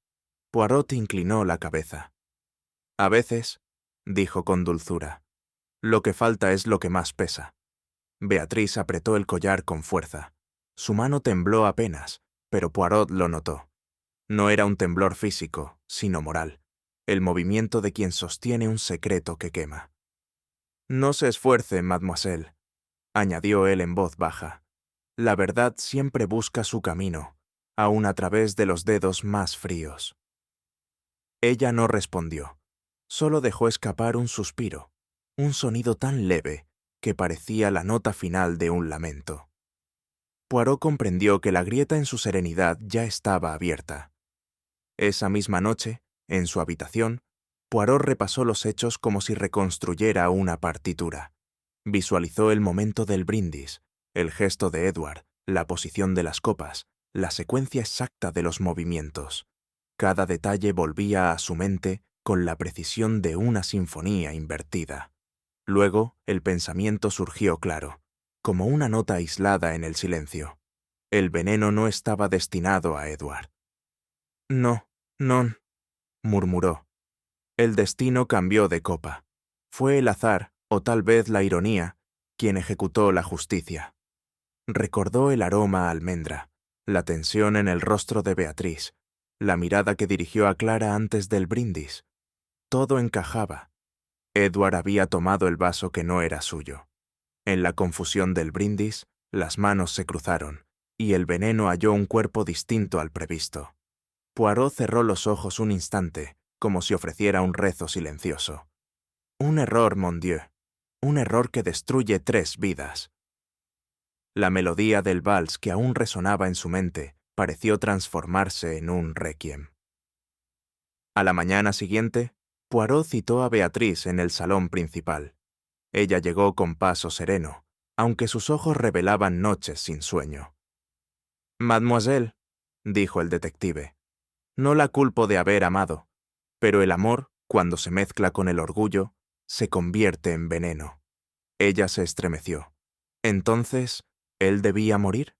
Poirot inclinó la cabeza. A veces, dijo con dulzura, lo que falta es lo que más pesa. Beatriz apretó el collar con fuerza. Su mano tembló apenas, pero Poirot lo notó. No era un temblor físico, sino moral, el movimiento de quien sostiene un secreto que quema. No se esfuerce, mademoiselle, añadió él en voz baja. La verdad siempre busca su camino, aun a través de los dedos más fríos. Ella no respondió, solo dejó escapar un suspiro, un sonido tan leve que parecía la nota final de un lamento. Poirot comprendió que la grieta en su serenidad ya estaba abierta. Esa misma noche, en su habitación, Poirot repasó los hechos como si reconstruyera una partitura. Visualizó el momento del brindis, el gesto de Edward, la posición de las copas, la secuencia exacta de los movimientos. Cada detalle volvía a su mente con la precisión de una sinfonía invertida. Luego, el pensamiento surgió claro, como una nota aislada en el silencio. El veneno no estaba destinado a Edward. No, murmuró. El destino cambió de copa. Fue el azar, o tal vez la ironía, quien ejecutó la justicia. Recordó el aroma a almendra, la tensión en el rostro de Beatriz, la mirada que dirigió a Clara antes del brindis. Todo encajaba. Edward había tomado el vaso que no era suyo. En la confusión del brindis, las manos se cruzaron, y el veneno halló un cuerpo distinto al previsto. Poirot cerró los ojos un instante, como si ofreciera un rezo silencioso. Un error, mon Dieu, un error que destruye 3 vidas. La melodía del vals que aún resonaba en su mente pareció transformarse en un requiem. A la mañana siguiente, Poirot citó a Beatriz en el salón principal. Ella llegó con paso sereno, aunque sus ojos revelaban noches sin sueño. «Mademoiselle», dijo el detective, «no la culpo de haber amado, pero el amor, cuando se mezcla con el orgullo, se convierte en veneno». Ella se estremeció. «Entonces, ¿él debía morir?»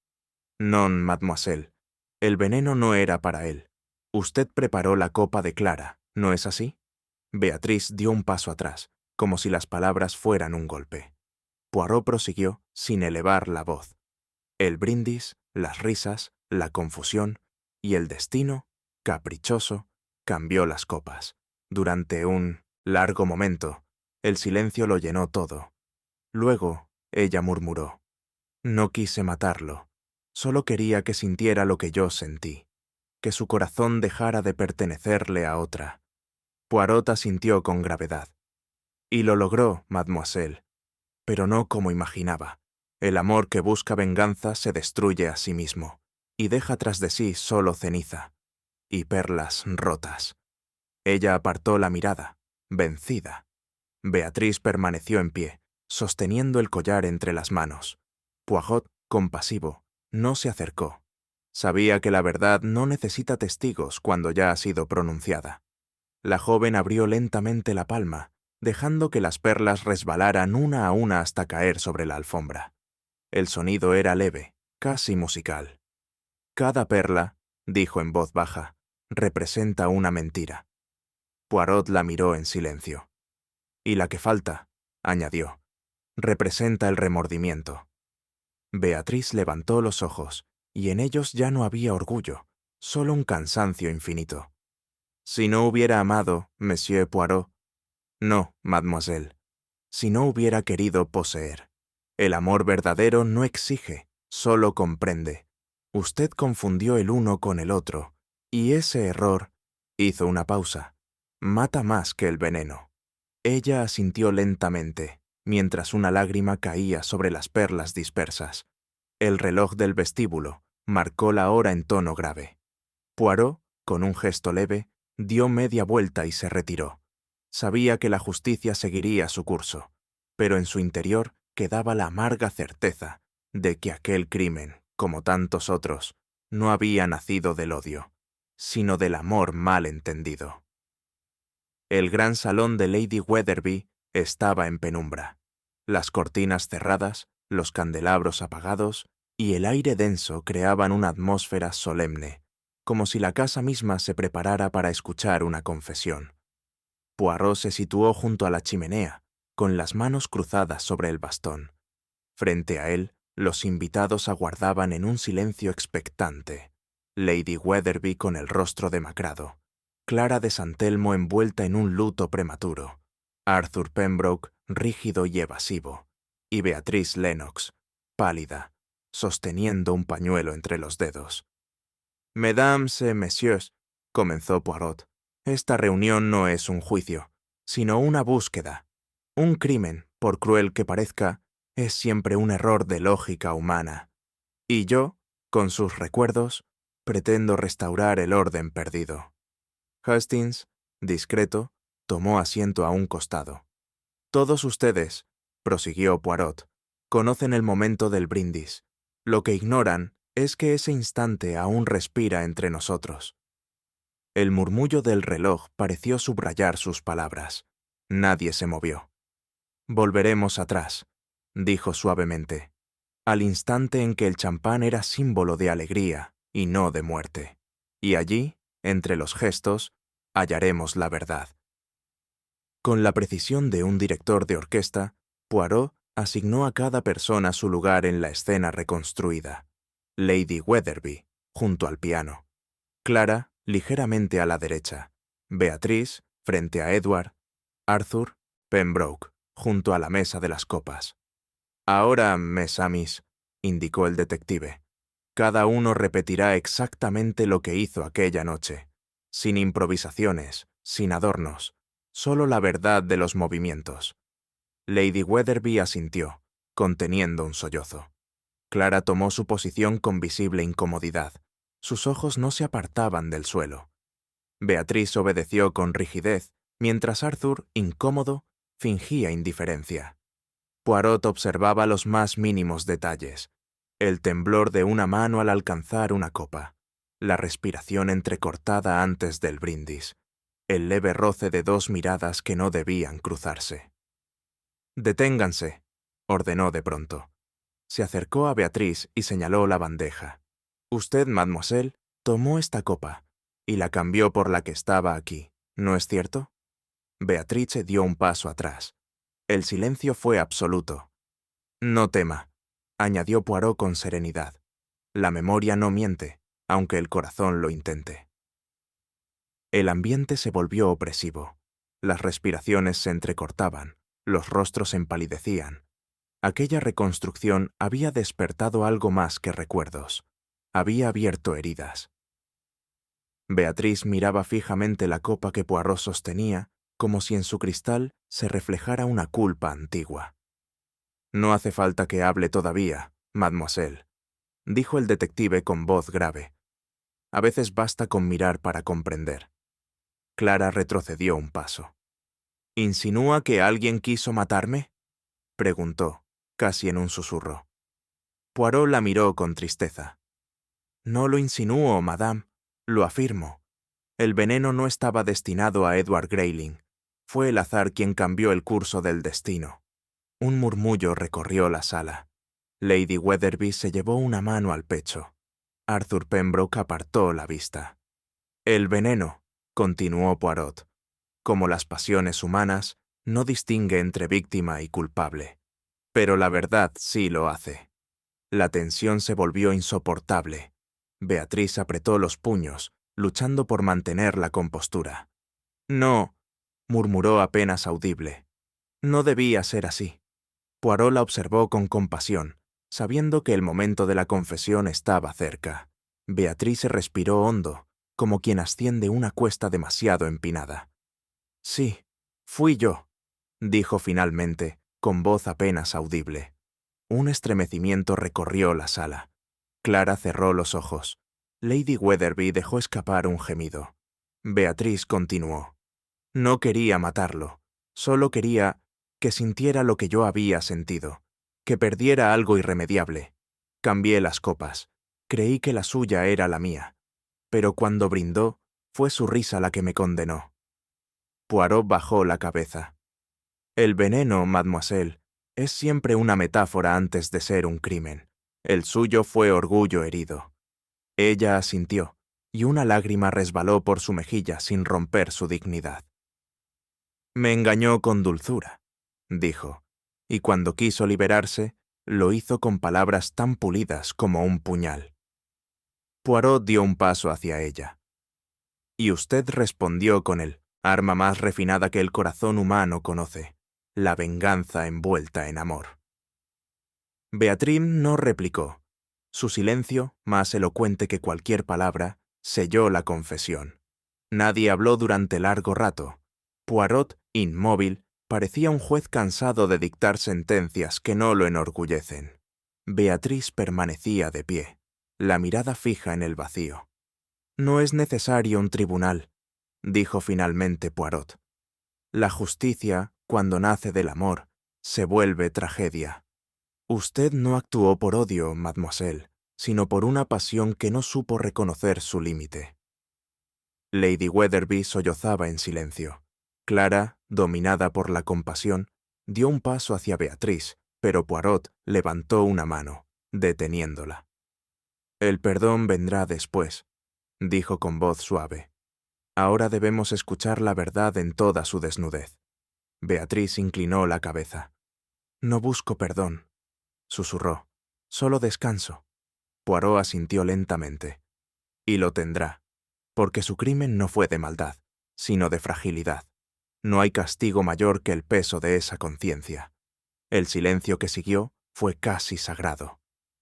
«Non, mademoiselle. El veneno no era para él. Usted preparó la copa de Clara, ¿no es así?» Beatriz dio un paso atrás, como si las palabras fueran un golpe. Poirot prosiguió, sin elevar la voz. El brindis, las risas, la confusión y el destino, caprichoso, cambió las copas. Durante un largo momento, el silencio lo llenó todo. Luego, ella murmuró. No quise matarlo. Solo quería que sintiera lo que yo sentí. Que su corazón dejara de pertenecerle a otra. Poirot asintió con gravedad. Y lo logró, mademoiselle. Pero no como imaginaba. El amor que busca venganza se destruye a sí mismo, y deja tras de sí solo ceniza y perlas rotas. Ella apartó la mirada, vencida. Beatriz permaneció en pie, sosteniendo el collar entre las manos. Poirot, compasivo, no se acercó. Sabía que la verdad no necesita testigos cuando ya ha sido pronunciada. La joven abrió lentamente la palma, dejando que las perlas resbalaran una a una hasta caer sobre la alfombra. El sonido era leve, casi musical. Cada perla, dijo en voz baja, representa una mentira. Poirot la miró en silencio. Y la que falta, añadió, representa el remordimiento. Beatriz levantó los ojos, y en ellos ya no había orgullo, solo un cansancio infinito. Si no hubiera amado, Monsieur Poirot. No, mademoiselle. Si no hubiera querido poseer. El amor verdadero no exige, solo comprende. Usted confundió el uno con el otro, y ese error, hizo una pausa, mata más que el veneno. Ella asintió lentamente, mientras una lágrima caía sobre las perlas dispersas. El reloj del vestíbulo marcó la hora en tono grave. Poirot, con un gesto leve, dio media vuelta y se retiró. Sabía que la justicia seguiría su curso, pero en su interior quedaba la amarga certeza de que aquel crimen, como tantos otros, no había nacido del odio, sino del amor mal entendido. El gran salón de Lady Wetherby estaba en penumbra. Las cortinas cerradas, los candelabros apagados y el aire denso creaban una atmósfera solemne, como si la casa misma se preparara para escuchar una confesión. Poirot se situó junto a la chimenea, con las manos cruzadas sobre el bastón. Frente a él, los invitados aguardaban en un silencio expectante. Lady Wetherby con el rostro demacrado, Clara de San Telmo envuelta en un luto prematuro, Arthur Pembroke rígido y evasivo, y Beatrice Lennox, pálida, sosteniendo un pañuelo entre los dedos. «Mesdames et messieurs», comenzó Poirot, «esta reunión no es un juicio, sino una búsqueda. Un crimen, por cruel que parezca, es siempre un error de lógica humana. Y yo, con sus recuerdos, pretendo restaurar el orden perdido». Hastings, discreto, tomó asiento a un costado. «Todos ustedes», prosiguió Poirot, «conocen el momento del brindis. Lo que ignoran es que ese instante aún respira entre nosotros». El murmullo del reloj pareció subrayar sus palabras. Nadie se movió. «Volveremos atrás», dijo suavemente, «al instante en que el champán era símbolo de alegría y no de muerte. Y allí, entre los gestos, hallaremos la verdad». Con la precisión de un director de orquesta, Poirot asignó a cada persona su lugar en la escena reconstruida. Lady Wetherby, junto al piano. Clara, ligeramente a la derecha. Beatriz, frente a Edward. Arthur, Pembroke, junto a la mesa de las copas. «Ahora, mes amis», indicó el detective, «cada uno repetirá exactamente lo que hizo aquella noche, sin improvisaciones, sin adornos, solo la verdad de los movimientos». Lady Wetherby asintió, conteniendo un sollozo. Clara tomó su posición con visible incomodidad. Sus ojos no se apartaban del suelo. Beatriz obedeció con rigidez, mientras Arthur, incómodo, fingía indiferencia. Poirot observaba los más mínimos detalles: el temblor de una mano al alcanzar una copa, la respiración entrecortada antes del brindis, el leve roce de dos miradas que no debían cruzarse. «Deténganse», ordenó de pronto. Se acercó a Beatriz y señaló la bandeja. «Usted, mademoiselle, tomó esta copa y la cambió por la que estaba aquí, ¿no es cierto?» Beatriz dio un paso atrás. El silencio fue absoluto. «No tema», añadió Poirot con serenidad. «La memoria no miente, aunque el corazón lo intente». El ambiente se volvió opresivo. Las respiraciones se entrecortaban, los rostros empalidecían. Aquella reconstrucción había despertado algo más que recuerdos. Había abierto heridas. Beatriz miraba fijamente la copa que Poirot sostenía, como si en su cristal se reflejara una culpa antigua. No hace falta que hable todavía, mademoiselle, dijo el detective con voz grave. A veces basta con mirar para comprender. Clara retrocedió un paso. ¿Insinúa que alguien quiso matarme?, preguntó, casi en un susurro. Poirot la miró con tristeza. No lo insinúo, madame, lo afirmo. El veneno no estaba destinado a Edward Grayling. Fue el azar quien cambió el curso del destino. Un murmullo recorrió la sala. Lady Weatherby se llevó una mano al pecho. Arthur Pembroke apartó la vista. El veneno, continuó Poirot, como las pasiones humanas, no distingue entre víctima y culpable. Pero la verdad sí lo hace. La tensión se volvió insoportable. Beatriz apretó los puños, luchando por mantener la compostura. No, murmuró apenas audible. No debía ser así. Poirot la observó con compasión, sabiendo que el momento de la confesión estaba cerca. Beatriz respiró hondo, como quien asciende una cuesta demasiado empinada. Sí, fui yo, dijo finalmente, con voz apenas audible. Un estremecimiento recorrió la sala. Clara cerró los ojos. Lady Weatherby dejó escapar un gemido. Beatriz continuó. No quería matarlo, solo quería que sintiera lo que yo había sentido, que perdiera algo irremediable. Cambié las copas. Creí que la suya era la mía. Pero cuando brindó, fue su risa la que me condenó. Poirot bajó la cabeza. El veneno, mademoiselle, es siempre una metáfora antes de ser un crimen. El suyo fue orgullo herido. Ella asintió, y una lágrima resbaló por su mejilla sin romper su dignidad. Me engañó con dulzura, dijo, y cuando quiso liberarse, lo hizo con palabras tan pulidas como un puñal. Poirot dio un paso hacia ella. Y usted respondió con el arma más refinada que el corazón humano conoce, la venganza envuelta en amor. Beatriz no replicó. Su silencio, más elocuente que cualquier palabra, selló la confesión. Nadie habló durante largo rato. Poirot, inmóvil, parecía un juez cansado de dictar sentencias que no lo enorgullecen. Beatriz permanecía de pie, la mirada fija en el vacío. No es necesario un tribunal, dijo finalmente Poirot. La justicia, cuando nace del amor, se vuelve tragedia. Usted no actuó por odio, mademoiselle, sino por una pasión que no supo reconocer su límite. Lady Weatherby sollozaba en silencio. Clara, dominada por la compasión, dio un paso hacia Beatriz, pero Poirot levantó una mano, deteniéndola. El perdón vendrá después, dijo con voz suave. Ahora debemos escuchar la verdad en toda su desnudez. Beatriz inclinó la cabeza. No busco perdón, susurró. Solo descanso. Poirot asintió lentamente. Y lo tendrá, porque su crimen no fue de maldad, sino de fragilidad. No hay castigo mayor que el peso de esa conciencia. El silencio que siguió fue casi sagrado.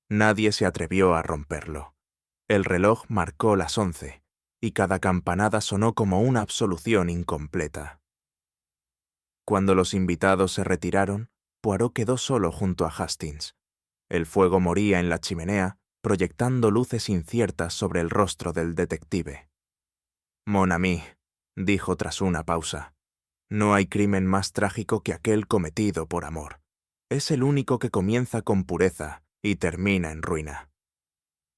Nadie se atrevió a romperlo. El reloj marcó las 11, y cada campanada sonó como una absolución incompleta. Cuando los invitados se retiraron, Poirot quedó solo junto a Hastings. El fuego moría en la chimenea, proyectando luces inciertas sobre el rostro del detective. «Mon ami», dijo tras una pausa, «no hay crimen más trágico que aquel cometido por amor. Es el único que comienza con pureza y termina en ruina».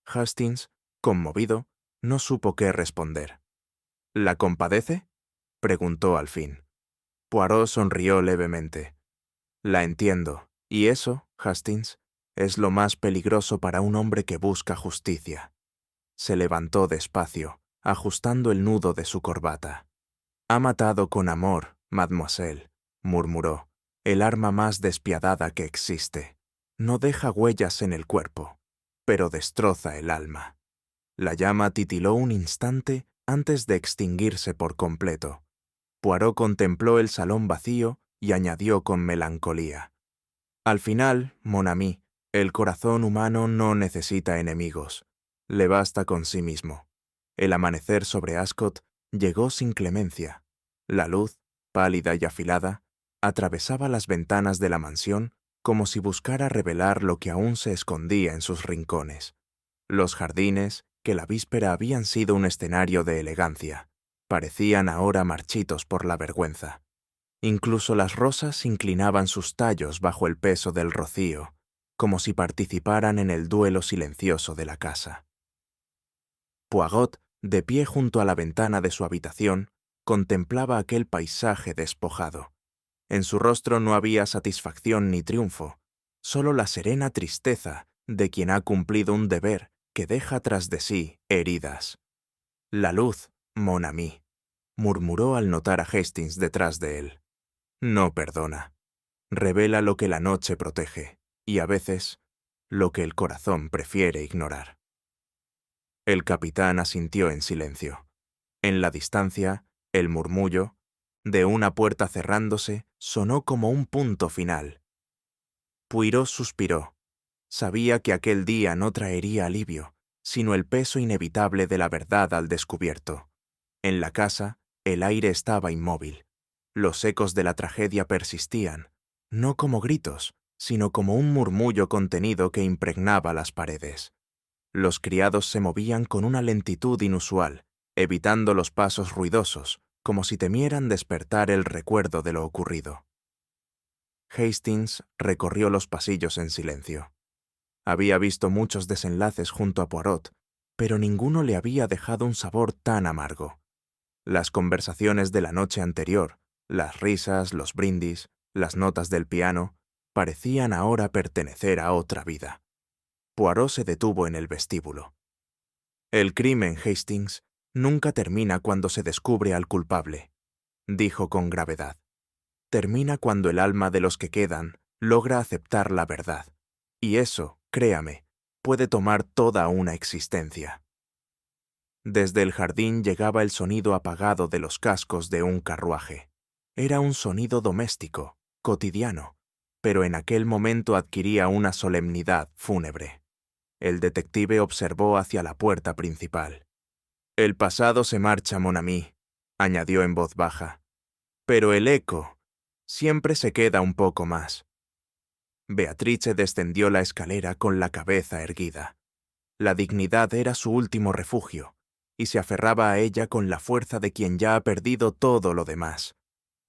Hastings, conmovido, no supo qué responder. «¿La compadece?», preguntó al fin. Poirot sonrió levemente. «La entiendo, y eso, Hastings, es lo más peligroso para un hombre que busca justicia». Se levantó despacio, ajustando el nudo de su corbata. «Ha matado con amor, mademoiselle», murmuró, «el arma más despiadada que existe. No deja huellas en el cuerpo, pero destroza el alma». La llama titiló un instante antes de extinguirse por completo. Poirot contempló el salón vacío y añadió con melancolía. «Al final, mon ami, el corazón humano no necesita enemigos. Le basta con sí mismo». El amanecer sobre Ascot llegó sin clemencia. La luz, pálida y afilada, atravesaba las ventanas de la mansión como si buscara revelar lo que aún se escondía en sus rincones. Los jardines, que la víspera habían sido un escenario de elegancia, parecían ahora marchitos por la vergüenza. Incluso las rosas inclinaban sus tallos bajo el peso del rocío, como si participaran en el duelo silencioso de la casa. Poirot, de pie junto a la ventana de su habitación, contemplaba aquel paisaje despojado. En su rostro no había satisfacción ni triunfo, solo la serena tristeza de quien ha cumplido un deber que deja tras de sí heridas. «La luz, mon ami», murmuró al notar a Hastings detrás de él. «No perdona. Revela lo que la noche protege, y a veces, lo que el corazón prefiere ignorar». El capitán asintió en silencio. En la distancia, el murmullo de una puerta cerrándose sonó como un punto final. Poirot suspiró. Sabía que aquel día no traería alivio, sino el peso inevitable de la verdad al descubierto. En la casa, el aire estaba inmóvil. Los ecos de la tragedia persistían, no como gritos, sino como un murmullo contenido que impregnaba las paredes. Los criados se movían con una lentitud inusual, evitando los pasos ruidosos, como si temieran despertar el recuerdo de lo ocurrido. Hastings recorrió los pasillos en silencio. Había visto muchos desenlaces junto a Poirot, pero ninguno le había dejado un sabor tan amargo. Las conversaciones de la noche anterior, las risas, los brindis, las notas del piano, parecían ahora pertenecer a otra vida. Poirot se detuvo en el vestíbulo. «El crimen, Hastings, nunca termina cuando se descubre al culpable», dijo con gravedad. «Termina cuando el alma de los que quedan logra aceptar la verdad. Y eso, créame, puede tomar toda una existencia». Desde el jardín llegaba el sonido apagado de los cascos de un carruaje. Era un sonido doméstico, cotidiano, pero en aquel momento adquiría una solemnidad fúnebre. El detective observó hacia la puerta principal. «El pasado se marcha, mon ami», añadió en voz baja. «Pero el eco siempre se queda un poco más». Beatrice descendió la escalera con la cabeza erguida. La dignidad era su último refugio, y se aferraba a ella con la fuerza de quien ya ha perdido todo lo demás.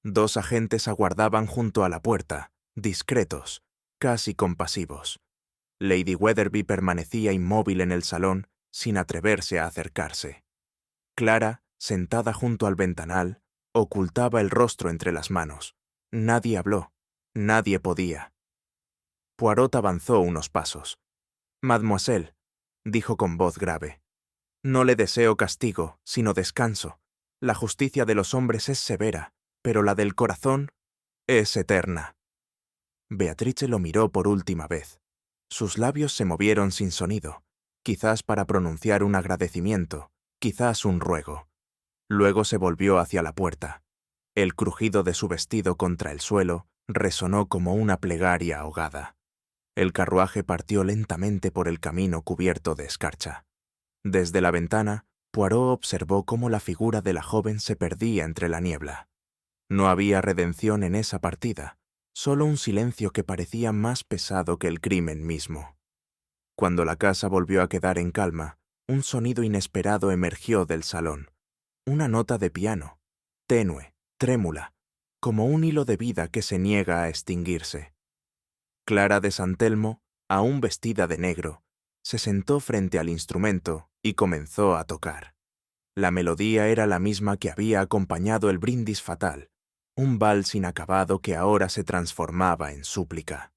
Dos agentes aguardaban junto a la puerta, discretos, casi compasivos. Lady Wetherby permanecía inmóvil en el salón, sin atreverse a acercarse. Clara, sentada junto al ventanal, ocultaba el rostro entre las manos. Nadie habló. Nadie podía. Poirot avanzó unos pasos. «Mademoiselle», dijo con voz grave, «no le deseo castigo, sino descanso. La justicia de los hombres es severa, pero la del corazón es eterna». Beatrice lo miró por última vez. Sus labios se movieron sin sonido, quizás para pronunciar un agradecimiento, quizás un ruego. Luego se volvió hacia la puerta. El crujido de su vestido contra el suelo resonó como una plegaria ahogada. El carruaje partió lentamente por el camino cubierto de escarcha. Desde la ventana, Poirot observó cómo la figura de la joven se perdía entre la niebla. No había redención en esa partida, solo un silencio que parecía más pesado que el crimen mismo. Cuando la casa volvió a quedar en calma, un sonido inesperado emergió del salón. Una nota de piano, tenue, trémula, como un hilo de vida que se niega a extinguirse. Clara de San Telmo, aún vestida de negro, se sentó frente al instrumento y comenzó a tocar. La melodía era la misma que había acompañado el brindis fatal, un vals inacabado que ahora se transformaba en súplica.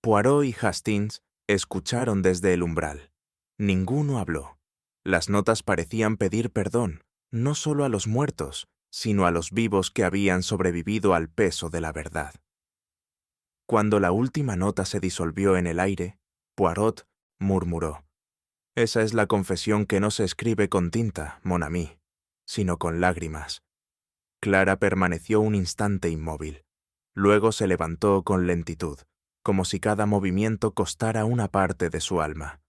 Poirot y Hastings escucharon desde el umbral. Ninguno habló. Las notas parecían pedir perdón, no solo a los muertos, sino a los vivos que habían sobrevivido al peso de la verdad. Cuando la última nota se disolvió en el aire, Poirot murmuró: «Esa es la confesión que no se escribe con tinta, mon ami, sino con lágrimas». Clara permaneció un instante inmóvil. Luego se levantó con lentitud, como si cada movimiento costara una parte de su alma.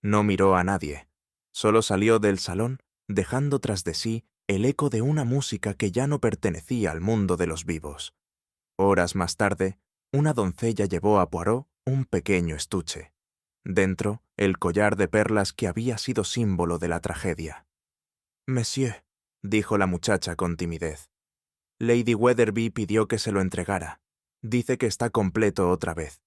No miró a nadie. Solo salió del salón, dejando tras de sí el eco de una música que ya no pertenecía al mundo de los vivos. Horas más tarde, una doncella llevó a Poirot un pequeño estuche. Dentro, el collar de perlas que había sido símbolo de la tragedia. «Monsieur», dijo la muchacha con timidez. «Lady Weatherby pidió que se lo entregara. Dice que está completo otra vez».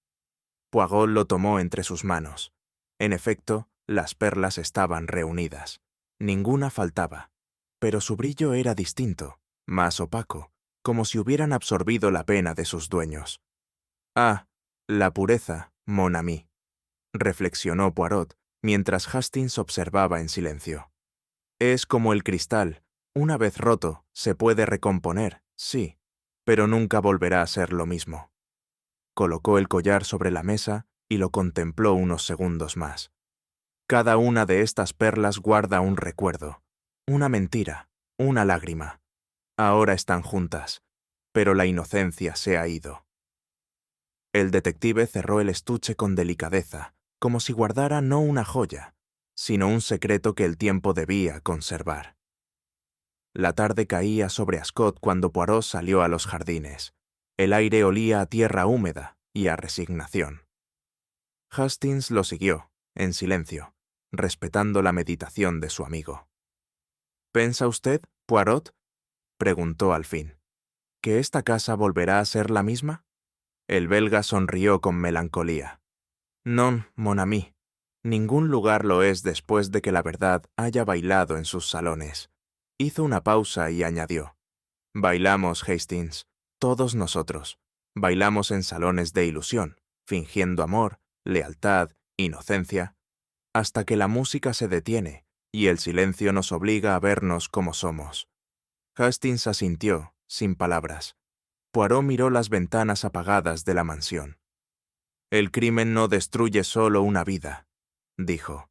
Poirot lo tomó entre sus manos. En efecto, las perlas estaban reunidas. Ninguna faltaba. Pero su brillo era distinto, más opaco, como si hubieran absorbido la pena de sus dueños. «Ah, la pureza, mon ami», reflexionó Poirot, mientras Hastings observaba en silencio. «Es como el cristal. Una vez roto, se puede recomponer, sí, pero nunca volverá a ser lo mismo». Colocó el collar sobre la mesa y lo contempló unos segundos más. Cada una de estas perlas guarda un recuerdo, una mentira, una lágrima. Ahora están juntas, pero la inocencia se ha ido. El detective cerró el estuche con delicadeza, como si guardara no una joya, sino un secreto que el tiempo debía conservar. La tarde caía sobre Ascot cuando Poirot salió a los jardines. El aire olía a tierra húmeda y a resignación. Hastings lo siguió, en silencio, respetando la meditación de su amigo. «¿Piensa usted, Poirot?», preguntó al fin, «que esta casa volverá a ser la misma?» El belga sonrió con melancolía. «Non, mon ami. Ningún lugar lo es después de que la verdad haya bailado en sus salones». Hizo una pausa y añadió: «Bailamos, Hastings, todos nosotros. Bailamos en salones de ilusión, fingiendo amor, lealtad, inocencia, hasta que la música se detiene y el silencio nos obliga a vernos como somos». Hastings asintió, sin palabras. Poirot miró las ventanas apagadas de la mansión. «El crimen no destruye solo una vida», dijo.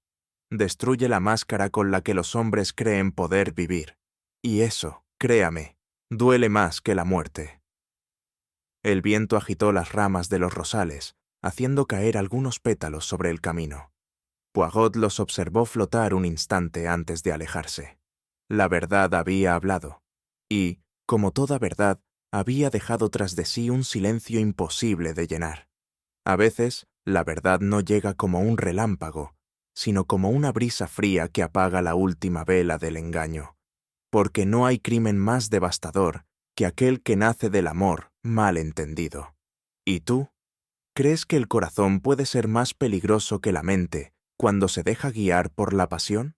«Destruye la máscara con la que los hombres creen poder vivir. Y eso, créame, duele más que la muerte». El viento agitó las ramas de los rosales, haciendo caer algunos pétalos sobre el camino. Poirot los observó flotar un instante antes de alejarse. La verdad había hablado, y, como toda verdad, había dejado tras de sí un silencio imposible de llenar. A veces, la verdad no llega como un relámpago, sino como una brisa fría que apaga la última vela del engaño, porque no hay crimen más devastador que aquel que nace del amor mal entendido. ¿Y tú? ¿Crees que el corazón puede ser más peligroso que la mente cuando se deja guiar por la pasión?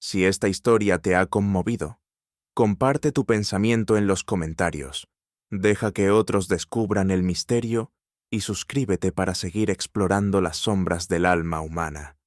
Si esta historia te ha conmovido, comparte tu pensamiento en los comentarios, deja que otros descubran el misterio y suscríbete para seguir explorando las sombras del alma humana.